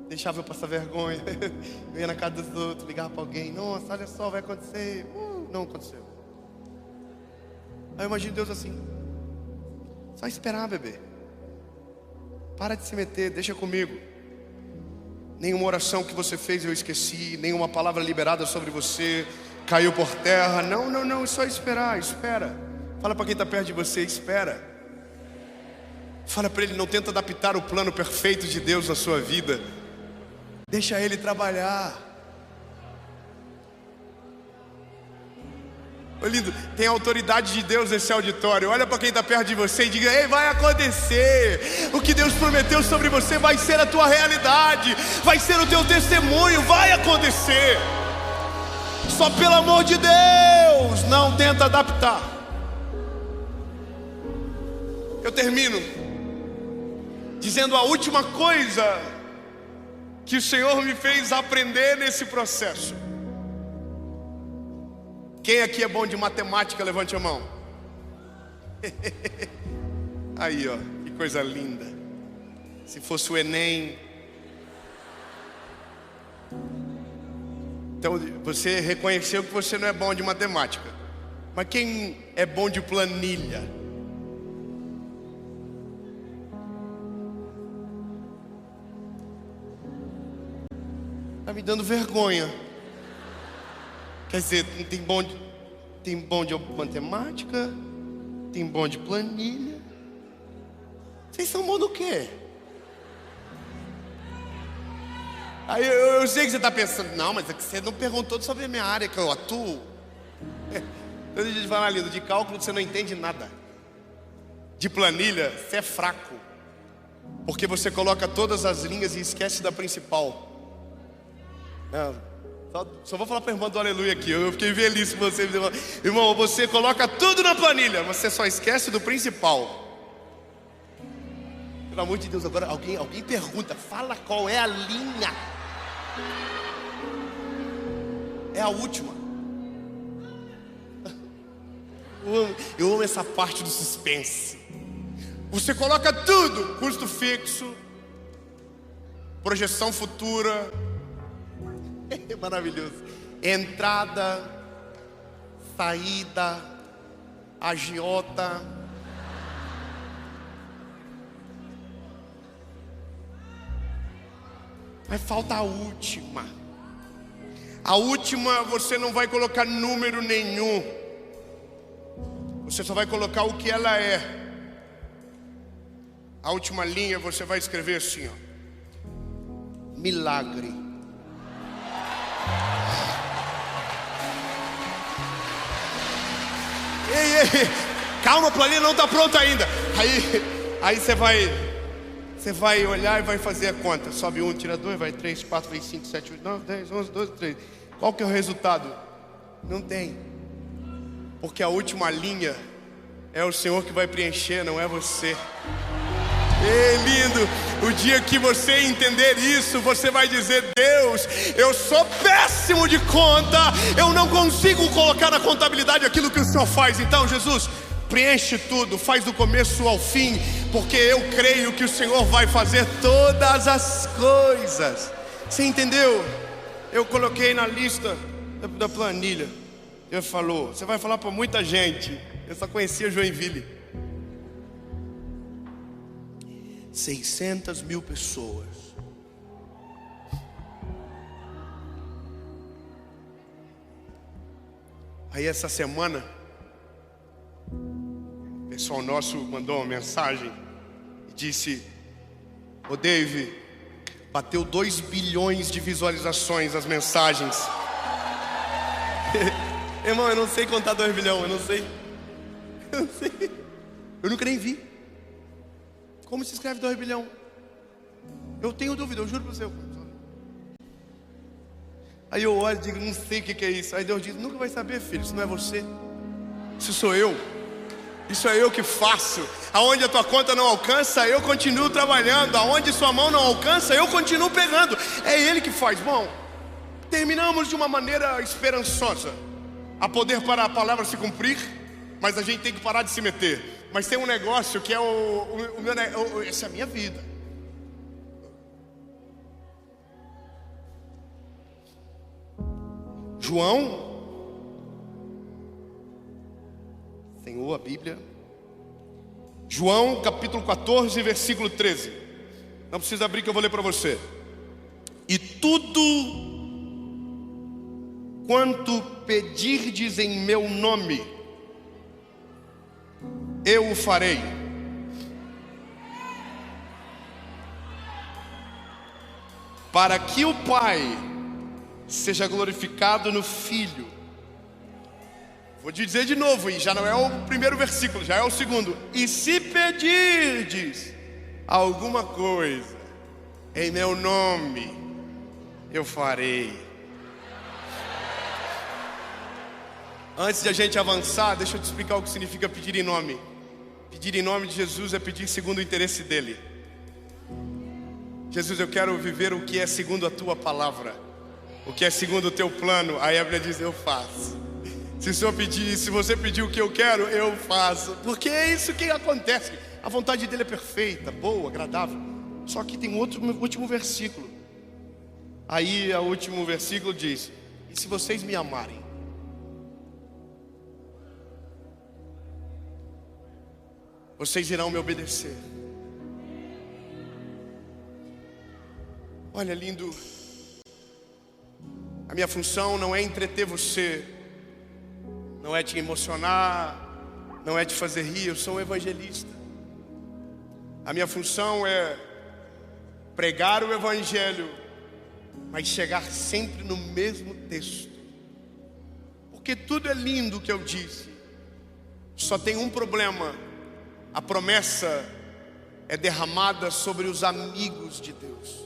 deixava eu passar vergonha. Eu ia na casa dos outros, ligava para alguém: nossa, olha só, vai acontecer. Não aconteceu. Aí eu imagino Deus assim: só esperar, bebê. Para de se meter, deixa comigo. Nenhuma oração que você fez eu esqueci, nenhuma palavra liberada sobre você caiu por terra. Não, só esperar, espera. Fala para quem está perto de você: espera. Fala para ele: não tenta adaptar o plano perfeito de Deus na sua vida. Deixa Ele trabalhar. Ô lindo, tem a autoridade de Deus nesse auditório. Olha para quem está perto de você e diga: ei, vai acontecer. O que Deus prometeu sobre você vai ser a tua realidade, vai ser o teu testemunho, vai acontecer. Só pelo amor de Deus, não tenta adaptar. Eu termino dizendo a última coisa que o Senhor me fez aprender nesse processo. Quem aqui é bom de matemática, levante a mão. Aí, ó, que coisa linda. Se fosse o Enem. Então você reconheceu que você não é bom de matemática. Mas quem é bom de planilha? Está me dando vergonha. Quer dizer, tem bom de matemática, tem bom de planilha. Vocês são bons do quê? Aí eu sei que você está pensando: não, mas é que você não perguntou sobre a minha área que eu atuo. Então deixa eu te falar, lindo, de cálculo você não entende nada. De planilha você é fraco, porque você coloca todas as linhas e esquece da principal. Só vou falar para a irmã do aleluia aqui. Eu fiquei velhice com você. Irmão, você coloca tudo na planilha, mas você só esquece do principal. Pelo amor de Deus, agora alguém pergunta: fala qual é a linha. É a última. Eu amo essa parte do suspense. Você coloca tudo: custo fixo, projeção futura, é maravilhoso. Entrada, saída, agiota. Mas falta a última. A última você não vai colocar número nenhum. Você só vai colocar o que ela é. A última linha você vai escrever assim, ó: milagre. Ei, calma, a planilha não está pronta ainda. Aí você vai olhar e vai fazer a conta. Sobe 1, tira 2, vai 3, 4, vai 5, 7, 8, 9, 10, 11, 12, 13. Qual que é o resultado? Não tem. Porque a última linha é o Senhor que vai preencher, não é você. Ei, lindo, o dia que você entender isso, você vai dizer: Deus, eu sou péssimo de conta, eu não consigo colocar na contabilidade aquilo que o Senhor faz. Então, Jesus, preenche tudo, faz do começo ao fim, porque eu creio que o Senhor vai fazer todas as coisas. Você entendeu? Eu coloquei na lista da planilha. Ele falou: você vai falar para muita gente. Eu só conhecia Joinville. 600 mil pessoas. Aí essa semana, o pessoal nosso mandou uma mensagem e disse: ô Dave, bateu 2 bilhões de visualizações as mensagens. Irmão, eu não sei contar 2 bilhões, eu não sei. Eu nunca nem vi. Como se escreve 2 bilhões? Eu tenho dúvida, eu juro para você. Aí eu olho e digo: não sei o que é isso. Aí Deus diz: nunca vai saber, filho, isso não é você. Isso sou eu. Isso é eu que faço. Aonde a tua conta não alcança, eu continuo trabalhando. Aonde sua mão não alcança, eu continuo pegando. É Ele que faz. Bom, terminamos de uma maneira esperançosa, a poder para a palavra se cumprir, mas a gente tem que parar de se meter. Mas tem um negócio que é essa é a minha vida. João, Senhor, a Bíblia. João capítulo 14, versículo 13. Não precisa abrir que eu vou ler para você. E tudo quanto pedirdes em meu nome, eu o farei, para que o Pai seja glorificado no Filho. Vou te dizer de novo, e já não é o primeiro versículo, já é o segundo. E se pedirdes alguma coisa em meu nome, eu farei. Antes de a gente avançar, deixa eu te explicar o que significa pedir em nome. Pedir em nome de Jesus é pedir segundo o interesse dele. Jesus, eu quero viver o que é segundo a tua palavra, o que é segundo o teu plano. Aí a Bíblia diz: eu faço. Se você pedir o que eu quero, eu faço. Porque é isso que acontece. A vontade dele é perfeita, boa, agradável. Só que tem último versículo. Aí o último versículo diz: e se vocês me amarem, vocês irão me obedecer. Olha, lindo, a minha função não é entreter você, não é te emocionar, não é te fazer rir. Eu sou um evangelista. A minha função é pregar o evangelho, mas chegar sempre no mesmo texto. Porque tudo é lindo que eu disse. Só tem um problema: a promessa é derramada sobre os amigos de Deus.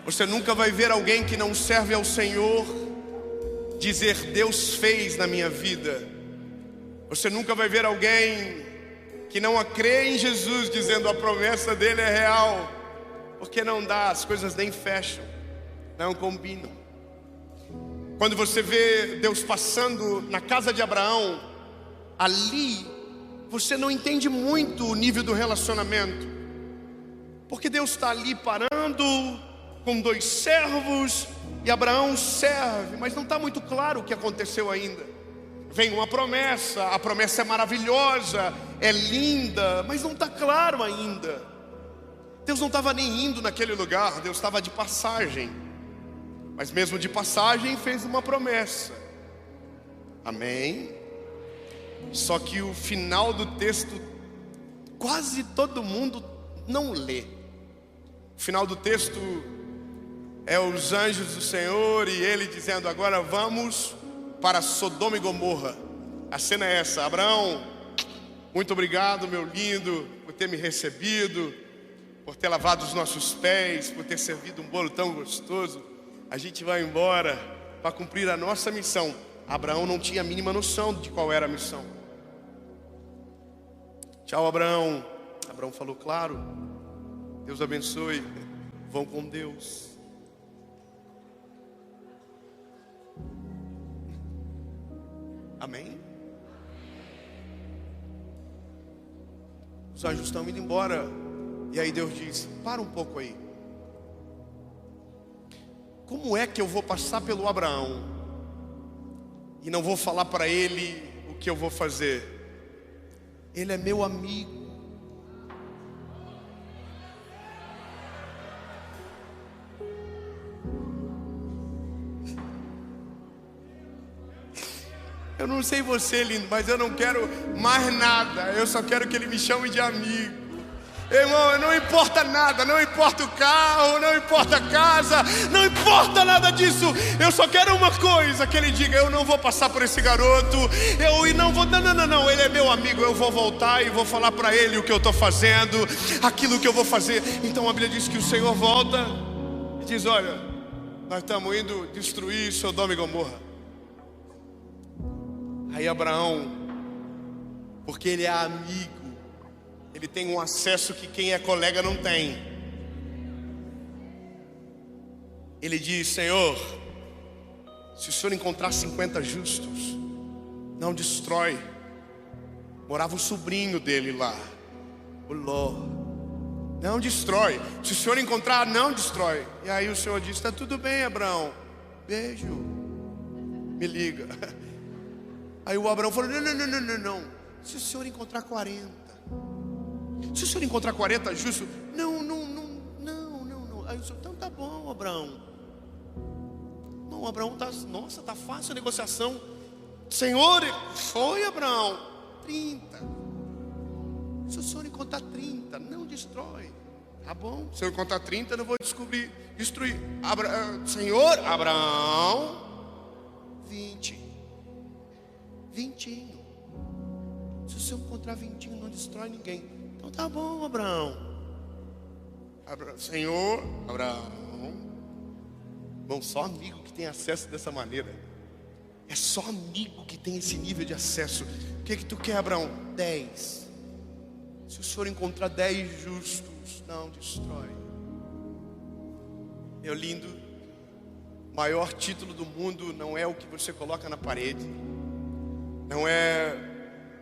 Você nunca vai ver alguém que não serve ao Senhor dizer: Deus fez na minha vida. Você nunca vai ver alguém que não crê em Jesus dizendo: a promessa dele é real. Porque não dá, as coisas nem fecham, não combinam. Quando você vê Deus passando na casa de Abraão, ali você não entende muito o nível do relacionamento, porque Deus está ali parando com 2 servos e Abraão serve, mas não está muito claro o que aconteceu ainda. Vem uma promessa, a promessa é maravilhosa, é linda, mas não está claro ainda. Deus não estava nem indo naquele lugar, Deus estava de passagem, mas mesmo de passagem fez uma promessa. Amém? Só que o final do texto quase todo mundo não lê. O final do texto é os anjos do Senhor e ele dizendo: agora vamos para Sodoma e Gomorra. A cena é essa: Abraão, muito obrigado, meu lindo, por ter me recebido, por ter lavado os nossos pés, por ter servido um bolo tão gostoso. A gente vai embora para cumprir a nossa missão. Abraão não tinha a mínima noção de qual era a missão. Tchau, Abraão. Abraão falou: claro, Deus abençoe, vão com Deus. Amém? Os anjos estão indo embora. E aí Deus diz: para um pouco aí. Como é que eu vou passar pelo Abraão e não vou falar para ele o que eu vou fazer? Ele é meu amigo. Eu não sei você, lindo, mas eu não quero mais nada. Eu só quero que ele me chame de amigo. Irmão, não importa nada, não importa o carro, não importa a casa, não importa nada disso. Eu só quero uma coisa: que ele diga: eu não vou passar por esse garoto, eu não vou, não, ele é meu amigo. Eu vou voltar e vou falar para ele o que eu estou fazendo, aquilo que eu vou fazer. Então a Bíblia diz que o Senhor volta e diz: olha, nós estamos indo destruir Sodoma e Gomorra. Aí Abraão, porque ele é amigo, ele tem um acesso que quem é colega não tem. Ele diz: Senhor, se o Senhor encontrar 50 justos, não destrói. Morava o sobrinho dele lá, o Ló. Não destrói. Se o Senhor encontrar, não destrói. E aí o Senhor diz: está tudo bem, Abraão, beijo, me liga. Aí o Abraão falou: não. Se o Senhor encontrar 40, se o Senhor encontrar 40 justos, não. Aí o Senhor: então tá bom, Abraão. Não, Abraão tá fácil a negociação. Senhor, foi, Abraão, 30. Se o Senhor encontrar 30, não destrói. Tá bom, se eu encontrar 30, eu não vou destruir. Senhor, Abraão, 20. 20. Se o Senhor encontrar 20, não destrói ninguém. Então tá bom, Abraão. Senhor, Abraão. Bom, só amigo que tem acesso dessa maneira. É só amigo que tem esse nível de acesso. O que tu quer, Abraão? 10. Se o Senhor encontrar 10 justos, não destrói. Meu lindo, o maior título do mundo não é o que você coloca na parede, não é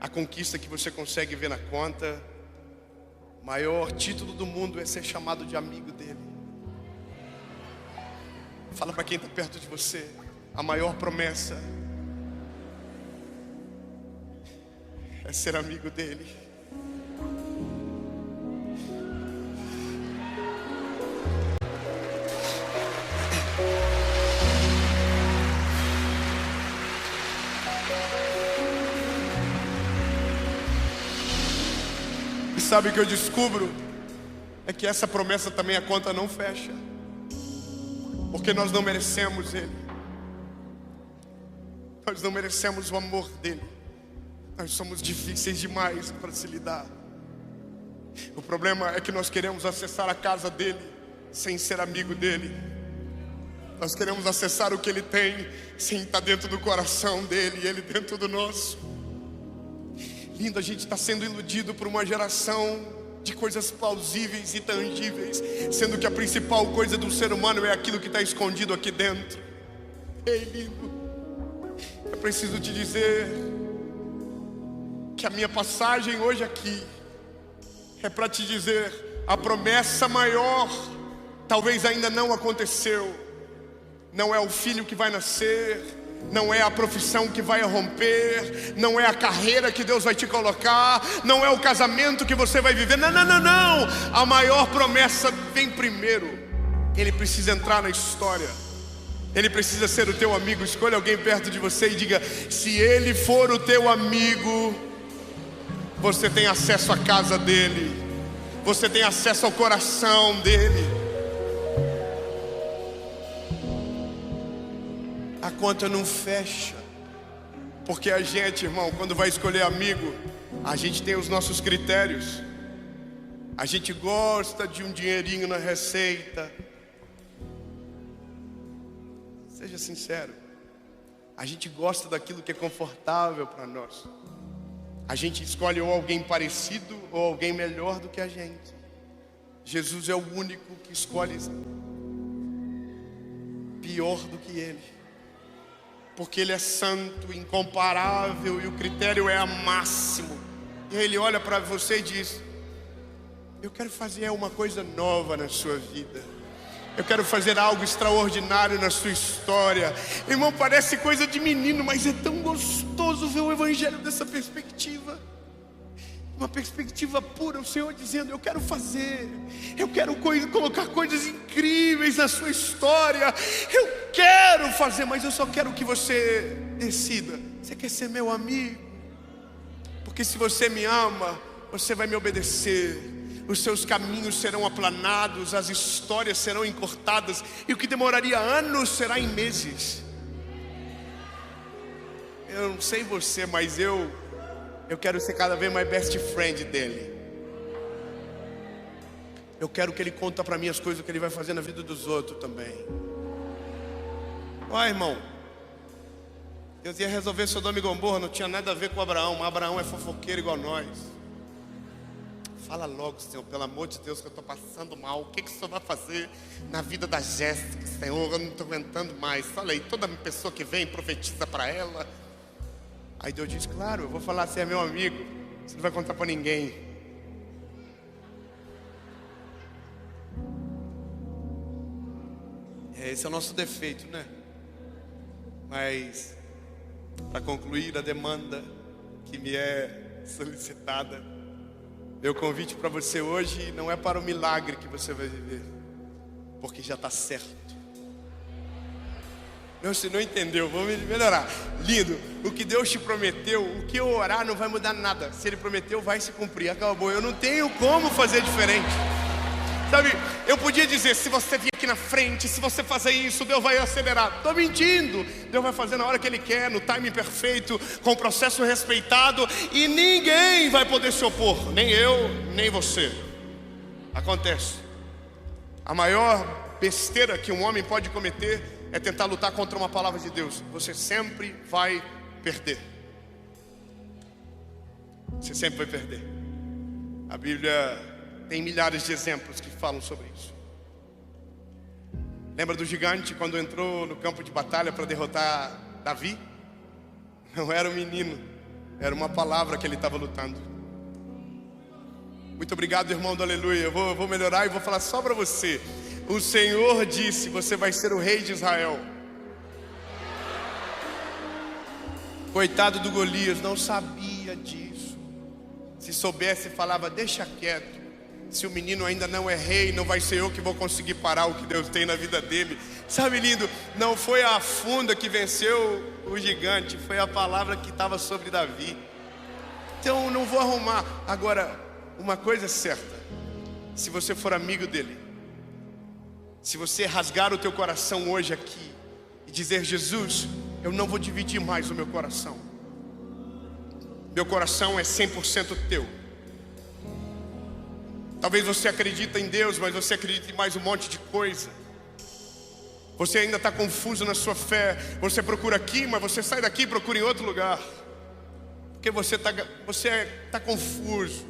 a conquista que você consegue ver na conta. O maior título do mundo é ser chamado de amigo dele. Fala para quem está perto de você: a maior promessa é ser amigo dele. E sabe o que eu descubro? É que essa promessa também, a conta não fecha, porque nós não merecemos ele. Nós não merecemos o amor dele. Nós somos difíceis demais para se lidar. O problema é que nós queremos acessar a casa dele sem ser amigo dele. Nós queremos acessar o que ele tem sem estar dentro do coração dele e ele dentro do nosso. Lindo, a gente está sendo iludido por uma geração de coisas plausíveis e tangíveis, sendo que a principal coisa do ser humano é aquilo que está escondido aqui dentro. Ei, lindo, eu preciso te dizer que a minha passagem hoje aqui é para te dizer: a promessa maior talvez ainda não aconteceu. Não é o filho que vai nascer, não é a profissão que vai romper, não é a carreira que Deus vai te colocar, não é o casamento que você vai viver. Não, não, não, não. A maior promessa vem primeiro. Ele precisa entrar na história. Ele precisa ser o teu amigo. Escolha alguém perto de você e diga: se ele for o teu amigo, você tem acesso à casa dele, você tem acesso ao coração dele. A conta não fecha, porque a gente, irmão, quando vai escolher amigo, a gente tem os nossos critérios. A gente gosta de um dinheirinho na receita. Seja sincero, a gente gosta daquilo que é confortável para nós. A gente escolhe ou alguém parecido ou alguém melhor do que a gente. Jesus é o único que escolhe pior do que ele, porque ele é santo, incomparável, e o critério é a máximo. E ele olha para você e diz: eu quero fazer uma coisa nova na sua vida. Eu quero fazer algo extraordinário na sua história. Irmão, parece coisa de menino, mas é tão gostoso ver o evangelho dessa perspectiva. Uma perspectiva pura, o Senhor dizendo: eu quero fazer, eu quero colocar coisas incríveis na sua história. Eu quero fazer, mas eu só quero que você decida. Você quer ser meu amigo? Porque se você me ama, você vai me obedecer. Os seus caminhos serão aplanados, as histórias serão encurtadas, e o que demoraria anos será em meses. Eu não sei você, mas eu quero ser cada vez mais best friend dele. Eu quero que ele conte para mim as coisas que ele vai fazer na vida dos outros também. Olha, irmão, Deus ia resolver Sodoma e Gomorra, não tinha nada a ver com Abraão, mas Abraão é fofoqueiro igual nós. Fala logo, Senhor, pelo amor de Deus, que eu estou passando mal. O que o Senhor vai fazer na vida da Jéssica, Senhor? Eu não estou aguentando mais. Fala aí, toda pessoa que vem profetiza para ela. Aí Deus diz: claro, eu vou falar, você é meu amigo, você não vai contar para ninguém. Esse é o nosso defeito, né? Mas, para concluir a demanda que me é solicitada, meu convite para você hoje não é para o milagre que você vai viver, porque já está certo. Não, você não entendeu, vamos melhorar. Lindo, o que Deus te prometeu, o que eu orar não vai mudar nada. Se Ele prometeu, vai se cumprir, acabou. Eu não tenho como fazer diferente. Sabe, eu podia dizer: se você vir aqui na frente, se você fazer isso, Deus vai acelerar. Estou mentindo. Deus vai fazer na hora que Ele quer, no timing perfeito, com o processo respeitado, e ninguém vai poder se opor, nem eu, nem você. Acontece. A maior besteira que um homem pode cometer é tentar lutar contra uma palavra de Deus. Você sempre vai perder. Você sempre vai perder. A Bíblia tem milhares de exemplos que falam sobre isso. Lembra do gigante quando entrou no campo de batalha para derrotar Davi? Não era um menino, era uma palavra que ele estava lutando. Muito obrigado, irmão do aleluia. Eu vou melhorar e vou falar só para você. O Senhor disse: você vai ser o rei de Israel. Coitado do Golias, não sabia disso. Se soubesse, falava: deixa quieto. Se o menino ainda não é rei, não vai ser eu que vou conseguir parar o que Deus tem na vida dele. Sabe, lindo, não foi a funda que venceu o gigante, foi a palavra que estava sobre Davi. Então não vou arrumar. Agora, uma coisa é certa: se você for amigo dele, se você rasgar o teu coração hoje aqui e dizer: Jesus, eu não vou dividir mais o meu coração, meu coração é 100% teu. Talvez você acredita em Deus, mas você acredita em mais um monte de coisa. Você ainda está confuso na sua fé. Você procura aqui, mas você sai daqui e procura em outro lugar, porque você está confuso.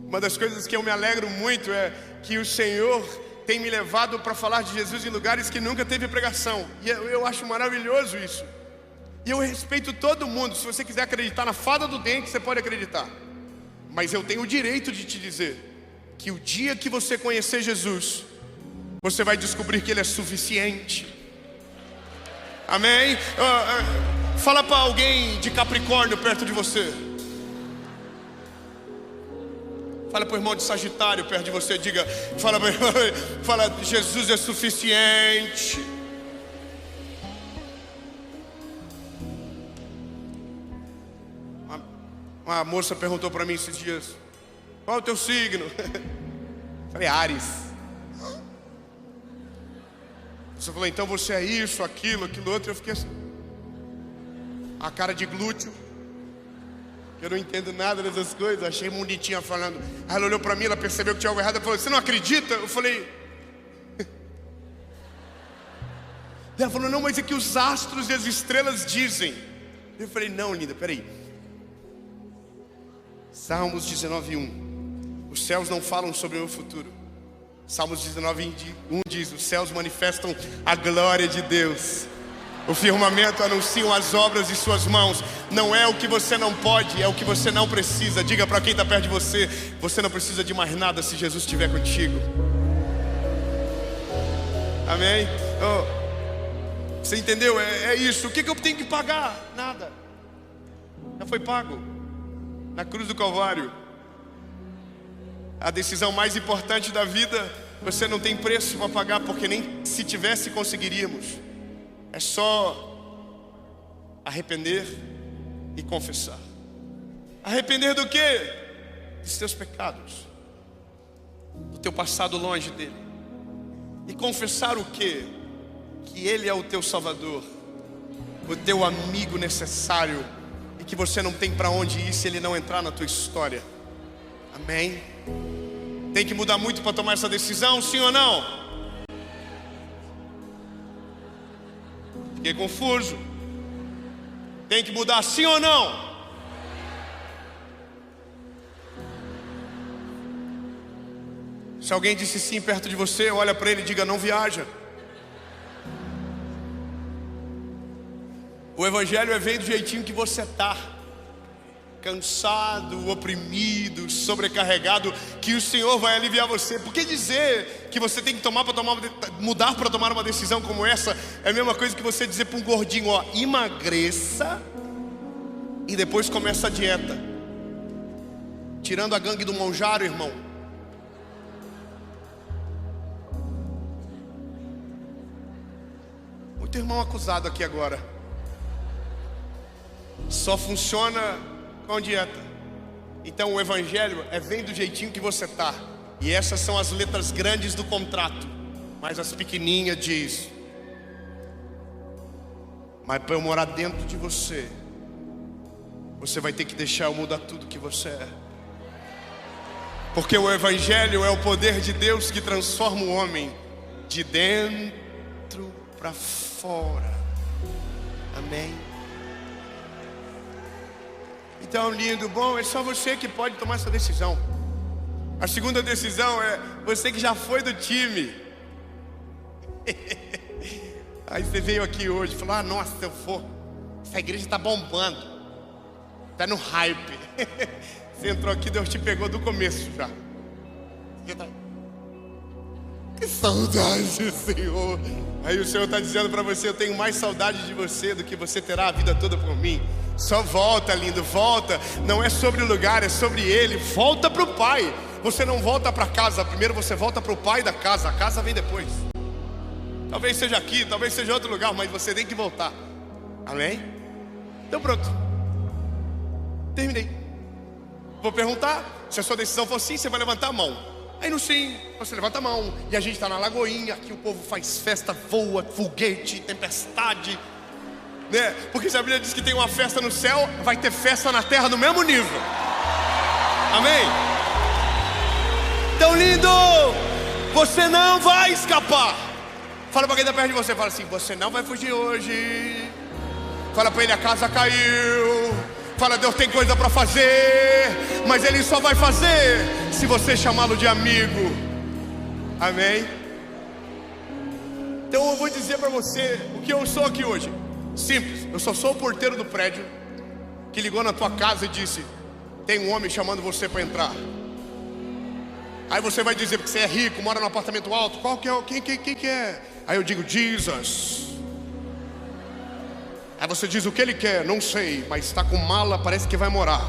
Uma das coisas que eu me alegro muito é que o Senhor tem me levado para falar de Jesus em lugares que nunca teve pregação. E eu acho maravilhoso isso. E eu respeito todo mundo. Se você quiser acreditar na fada do dente, você pode acreditar. Mas eu tenho o direito de te dizer que o dia que você conhecer Jesus, você vai descobrir que Ele é suficiente. Amém? Fala para alguém de Capricórnio perto de você. Fala para o irmão de Sagitário perto de você. Fala, Jesus é suficiente. Uma moça perguntou para mim esses dias: qual é o teu signo? Falei, Áries. Você falou, então você é isso, aquilo outro. Eu fiquei assim, a cara de glúteo. Eu não entendo nada dessas coisas. Achei bonitinha falando. Aí ela olhou para mim, ela percebeu que tinha algo errado. Ela falou, você não acredita? Eu falei. Ela falou, não, mas é que os astros e as estrelas dizem. Eu falei, não, linda, peraí. Salmos 19:1. Os céus não falam sobre o meu futuro. Salmos 19:1 diz, os céus manifestam a glória de Deus. O firmamento anuncia as obras de suas mãos. Não é o que você não pode, é o que você não precisa. Diga para quem está perto de você, você não precisa de mais nada se Jesus estiver contigo. Amém? Você entendeu? É isso. O que eu tenho que pagar? Nada. Já foi pago na cruz do Calvário. A decisão mais importante da vida, você não tem preço para pagar, porque nem se tivesse conseguiríamos. É só arrepender e confessar. Arrepender do quê? Dos teus pecados, do teu passado longe dele. E confessar o quê? Que Ele é o teu Salvador, o teu amigo necessário, e que você não tem para onde ir se Ele não entrar na tua história. Amém? Tem que mudar muito para tomar essa decisão, sim ou não? Fiquei confuso. Tem que mudar, sim ou não? Se alguém disse sim perto de você, olha para ele e diga, não viaja. O evangelho vem do jeitinho que você está. Cansado, oprimido, sobrecarregado, que o Senhor vai aliviar você. Por que dizer que você tem que mudar para tomar uma decisão como essa? É a mesma coisa que você dizer para um gordinho, ó, emagreça e depois começa a dieta. Tirando a gangue do Monjaro, irmão. Muito irmão acusado aqui agora. Só funciona com dieta. Então o evangelho vem do jeitinho que você está. E essas são as letras grandes do contrato. Mas as pequenininhas diz: mas para eu morar dentro de você, você vai ter que deixar eu mudar tudo que você é. Porque o evangelho é o poder de Deus que transforma o homem de dentro para fora. Amém? Então, lindo, bom, é só você que pode tomar essa decisão. A segunda decisão é você que já foi do time. Aí você veio aqui hoje e falou, ah, nossa, eu vou. Essa igreja está bombando. Está no hype. Você entrou aqui, Deus te pegou do começo já. Que saudade, Senhor. Aí o Senhor está dizendo para você, eu tenho mais saudade de você do que você terá a vida toda por mim. Só volta, lindo, volta. Não é sobre o lugar, é sobre Ele. Volta para o Pai. Você não volta para casa, primeiro você volta para o Pai da casa. A casa vem depois. Talvez seja aqui, talvez seja outro lugar, mas você tem que voltar. Amém? Então pronto. Terminei. Vou perguntar, se a sua decisão for sim, você vai levantar a mão. Aí no sim, você levanta a mão. E a gente está na Lagoinha, aqui o povo faz festa, voa, foguete, tempestade, né? Porque se a Bíblia diz que tem uma festa no céu, vai ter festa na terra no mesmo nível. Amém? Tão lindo! Você não vai escapar. Fala para quem está perto de você, fala assim, você não vai fugir hoje. Fala para ele, a casa caiu. Fala, Deus tem coisa para fazer, mas Ele só vai fazer se você chamá-lo de amigo. Amém? Então eu vou dizer para você o que eu sou aqui hoje. Simples, eu só sou o porteiro do prédio que ligou na tua casa e disse: tem um homem chamando você para entrar. Aí você vai dizer, porque você é rico, mora num apartamento alto, qual que é? Quem que é? Aí eu digo: Jesus. Aí você diz: o que ele quer? Não sei, mas está com mala, parece que vai morar.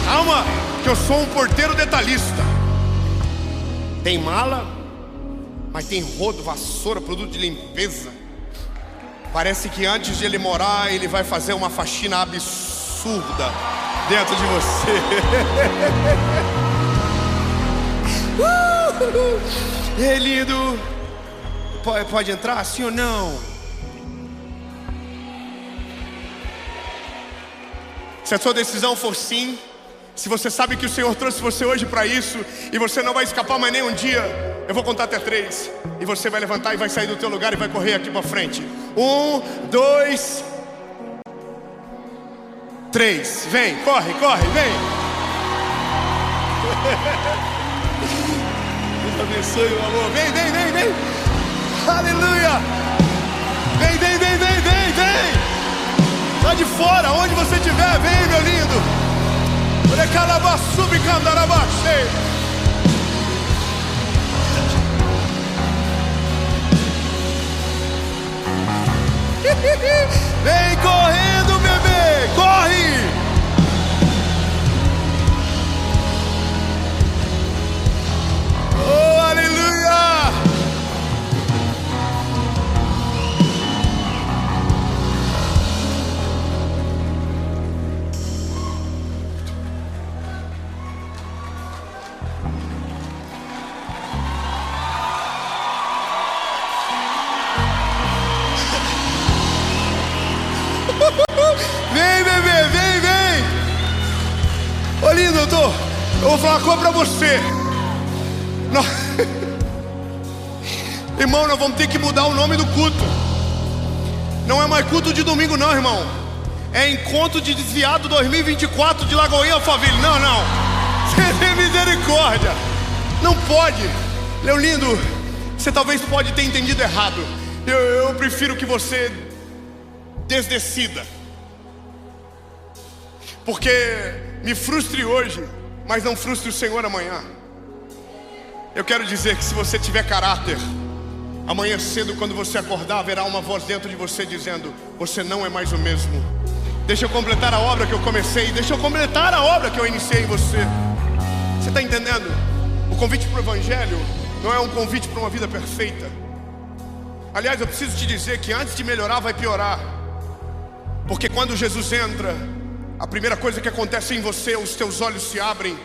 Calma, que eu sou um porteiro detalhista. Tem mala, mas tem rodo, vassoura, produto de limpeza. Parece que antes de ele morar, ele vai fazer uma faxina absurda dentro de você. É lindo. Pode entrar, sim ou não? Se a sua decisão for sim, se você sabe que o Senhor trouxe você hoje para isso, e você não vai escapar mais nem um dia, eu vou contar até 3, e você vai levantar e vai sair do teu lugar e vai correr aqui para frente. 1, 2, 3. Vem, corre, vem. Deus abençoe, meu amor. Vem. Aleluia. Vem. Lá de fora, onde você estiver, vem, meu lindo. Vem correndo, bebê, corre! Oh, aleluia! Vem, bebê, vem. Ô lindo, eu vou falar uma coisa pra você. Irmão, nós vamos ter que mudar o nome do culto. Não é mais culto de domingo não, irmão. É encontro de desviado 2024 de Lagoinha Alphaville. Não. Você tem misericórdia. Não pode. Meu lindo, você talvez pode ter entendido errado. Eu prefiro que você desdecida. Porque me frustre hoje, mas não frustre o Senhor amanhã. Eu quero dizer que se você tiver caráter, amanhã cedo, quando você acordar, haverá uma voz dentro de você dizendo: você não é mais o mesmo. Deixa eu completar a obra que eu comecei. Deixa eu completar a obra que eu iniciei em você. Você está entendendo? O convite para o Evangelho não é um convite para uma vida perfeita. Aliás, eu preciso te dizer que antes de melhorar vai piorar. Porque quando Jesus entra, a primeira coisa que acontece em você, os teus olhos se abrem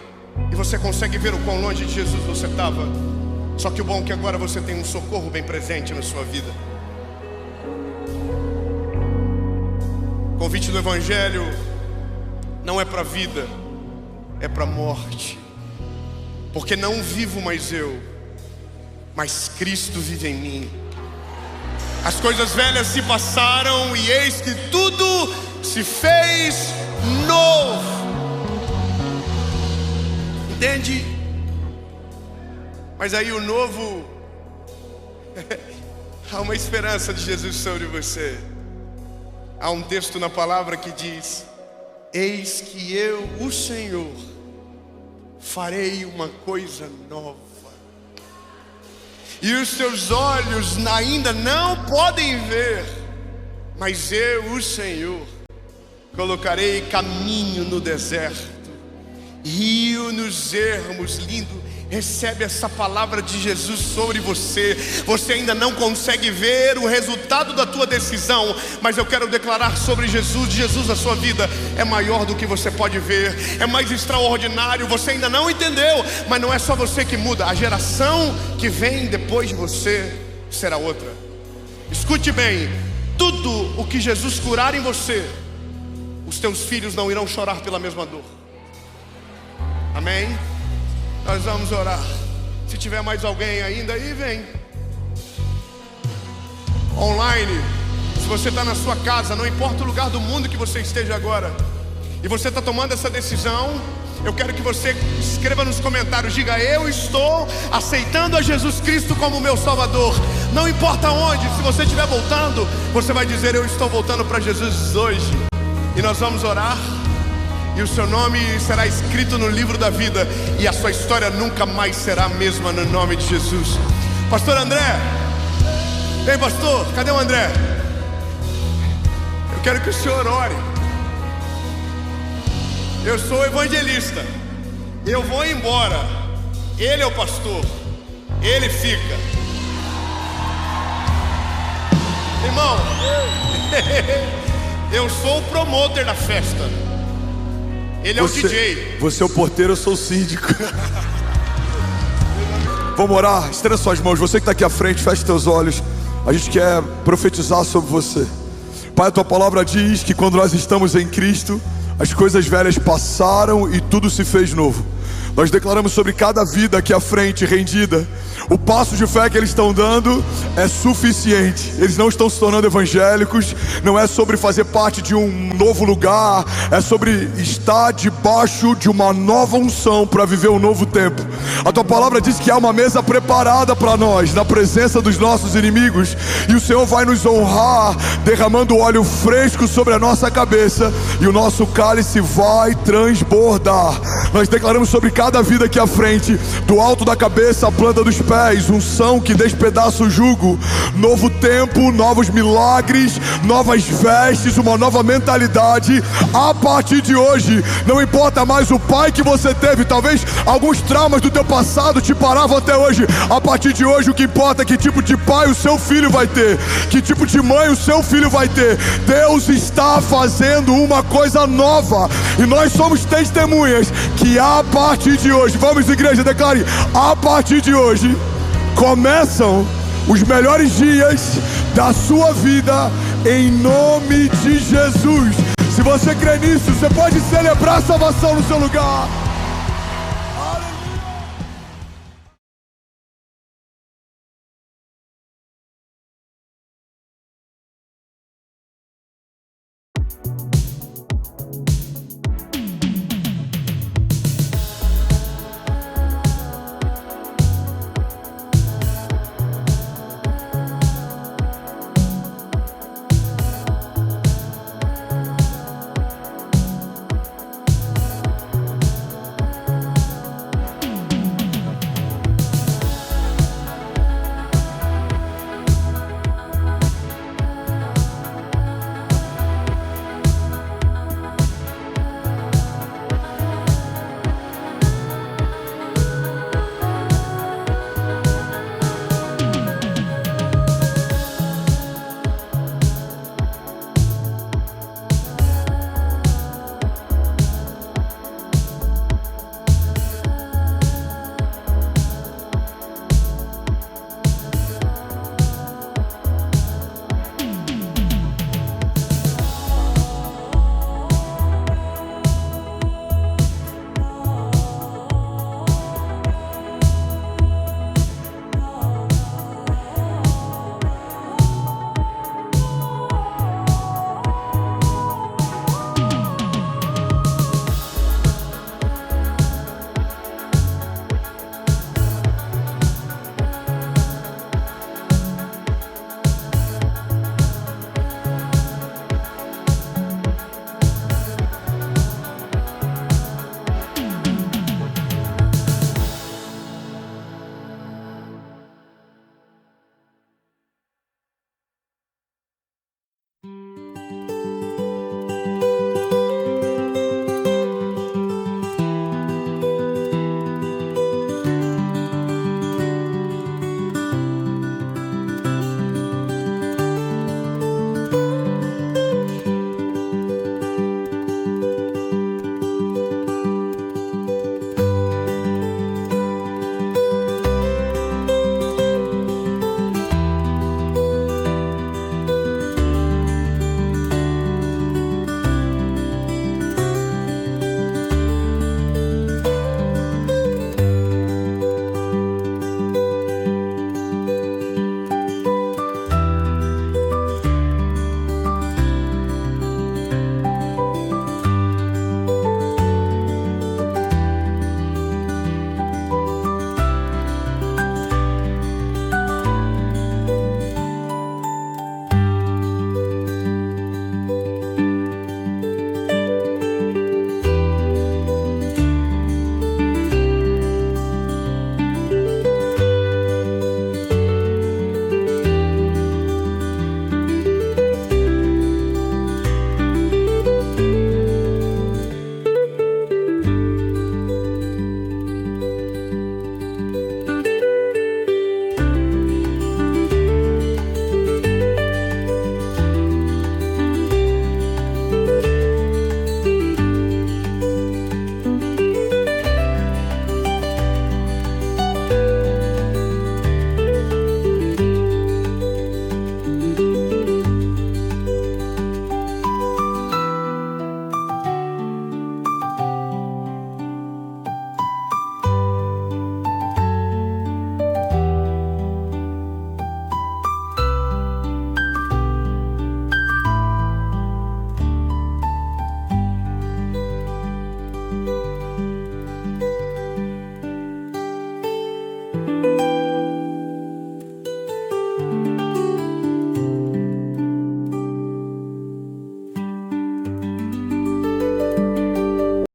e você consegue ver o quão longe de Jesus você estava. Só que o bom é que agora você tem um socorro bem presente na sua vida. O convite do Evangelho não é para a vida, é para a morte. Porque não vivo mais eu, mas Cristo vive em mim. As coisas velhas se passaram e eis que tudo se fez novo. Entende? Mas aí o novo há uma esperança de Jesus sobre você. Há um texto na palavra que diz: eis que eu, o Senhor, farei uma coisa nova, e os teus olhos ainda não podem ver, mas eu, o Senhor, colocarei caminho no deserto, rio nos ermos. Lindo. Recebe essa palavra de Jesus sobre você. Você ainda não consegue ver o resultado da tua decisão, mas eu quero declarar sobre Jesus. Jesus na sua vida é maior do que você pode ver, é mais extraordinário. Você ainda não entendeu, mas não é só você que muda. A geração que vem depois de você será outra. Escute bem: tudo o que Jesus curar em você, os teus filhos não irão chorar pela mesma dor. Amém? Nós vamos orar. Se tiver mais alguém ainda aí, vem. Online, se Se você está na sua casa, não importa o lugar do mundo que você esteja agora, e você está tomando essa decisão, eu quero que você escreva nos comentários, diga: eu estou aceitando a Jesus Cristo como meu Salvador. Não importa onde, se você estiver voltando, você vai dizer: eu estou voltando para Jesus hoje. E nós vamos orar, e o seu nome será escrito no livro da vida, e a sua história nunca mais será a mesma, no nome de Jesus. Pastor André, ei pastor, cadê o André? Eu quero que o senhor ore. Eu sou evangelista, eu vou embora, ele é o pastor, ele fica. Irmão, eu sou o promotor da festa, ele é o DJ. Você é o porteiro, eu sou o síndico. Vamos orar, estenda suas mãos. Você que está aqui à frente, feche teus olhos. A gente quer profetizar sobre você. Pai, a tua palavra diz que quando nós estamos em Cristo, as coisas velhas passaram e tudo se fez novo. Nós declaramos sobre cada vida aqui à frente, rendida, o passo de fé que eles estão dando é suficiente. Eles não estão se tornando evangélicos. Não é sobre fazer parte de um novo lugar, é sobre estar debaixo de uma nova unção para viver um novo tempo. A tua palavra diz que há uma mesa preparada para nós na presença dos nossos inimigos, e o Senhor vai nos honrar derramando óleo fresco sobre a nossa cabeça, e o nosso cálice vai transbordar. Nós declaramos sobre cada vida aqui à frente, do alto da cabeça à planta dos pés, unção que despedaça o jugo, novo tempo, novos milagres, novas vestes, uma nova mentalidade. A partir de hoje, não importa mais o pai que você teve, talvez alguns traumas do teu passado te paravam até hoje. A partir de hoje, o que importa é que tipo de pai o seu filho vai ter, que tipo de mãe o seu filho vai ter. Deus está fazendo uma coisa nova, e nós somos testemunhas que a partir de hoje, vamos igreja, declare: a partir de hoje começam os melhores dias da sua vida, em nome de Jesus. Se você crê nisso, você pode celebrar a salvação no seu lugar.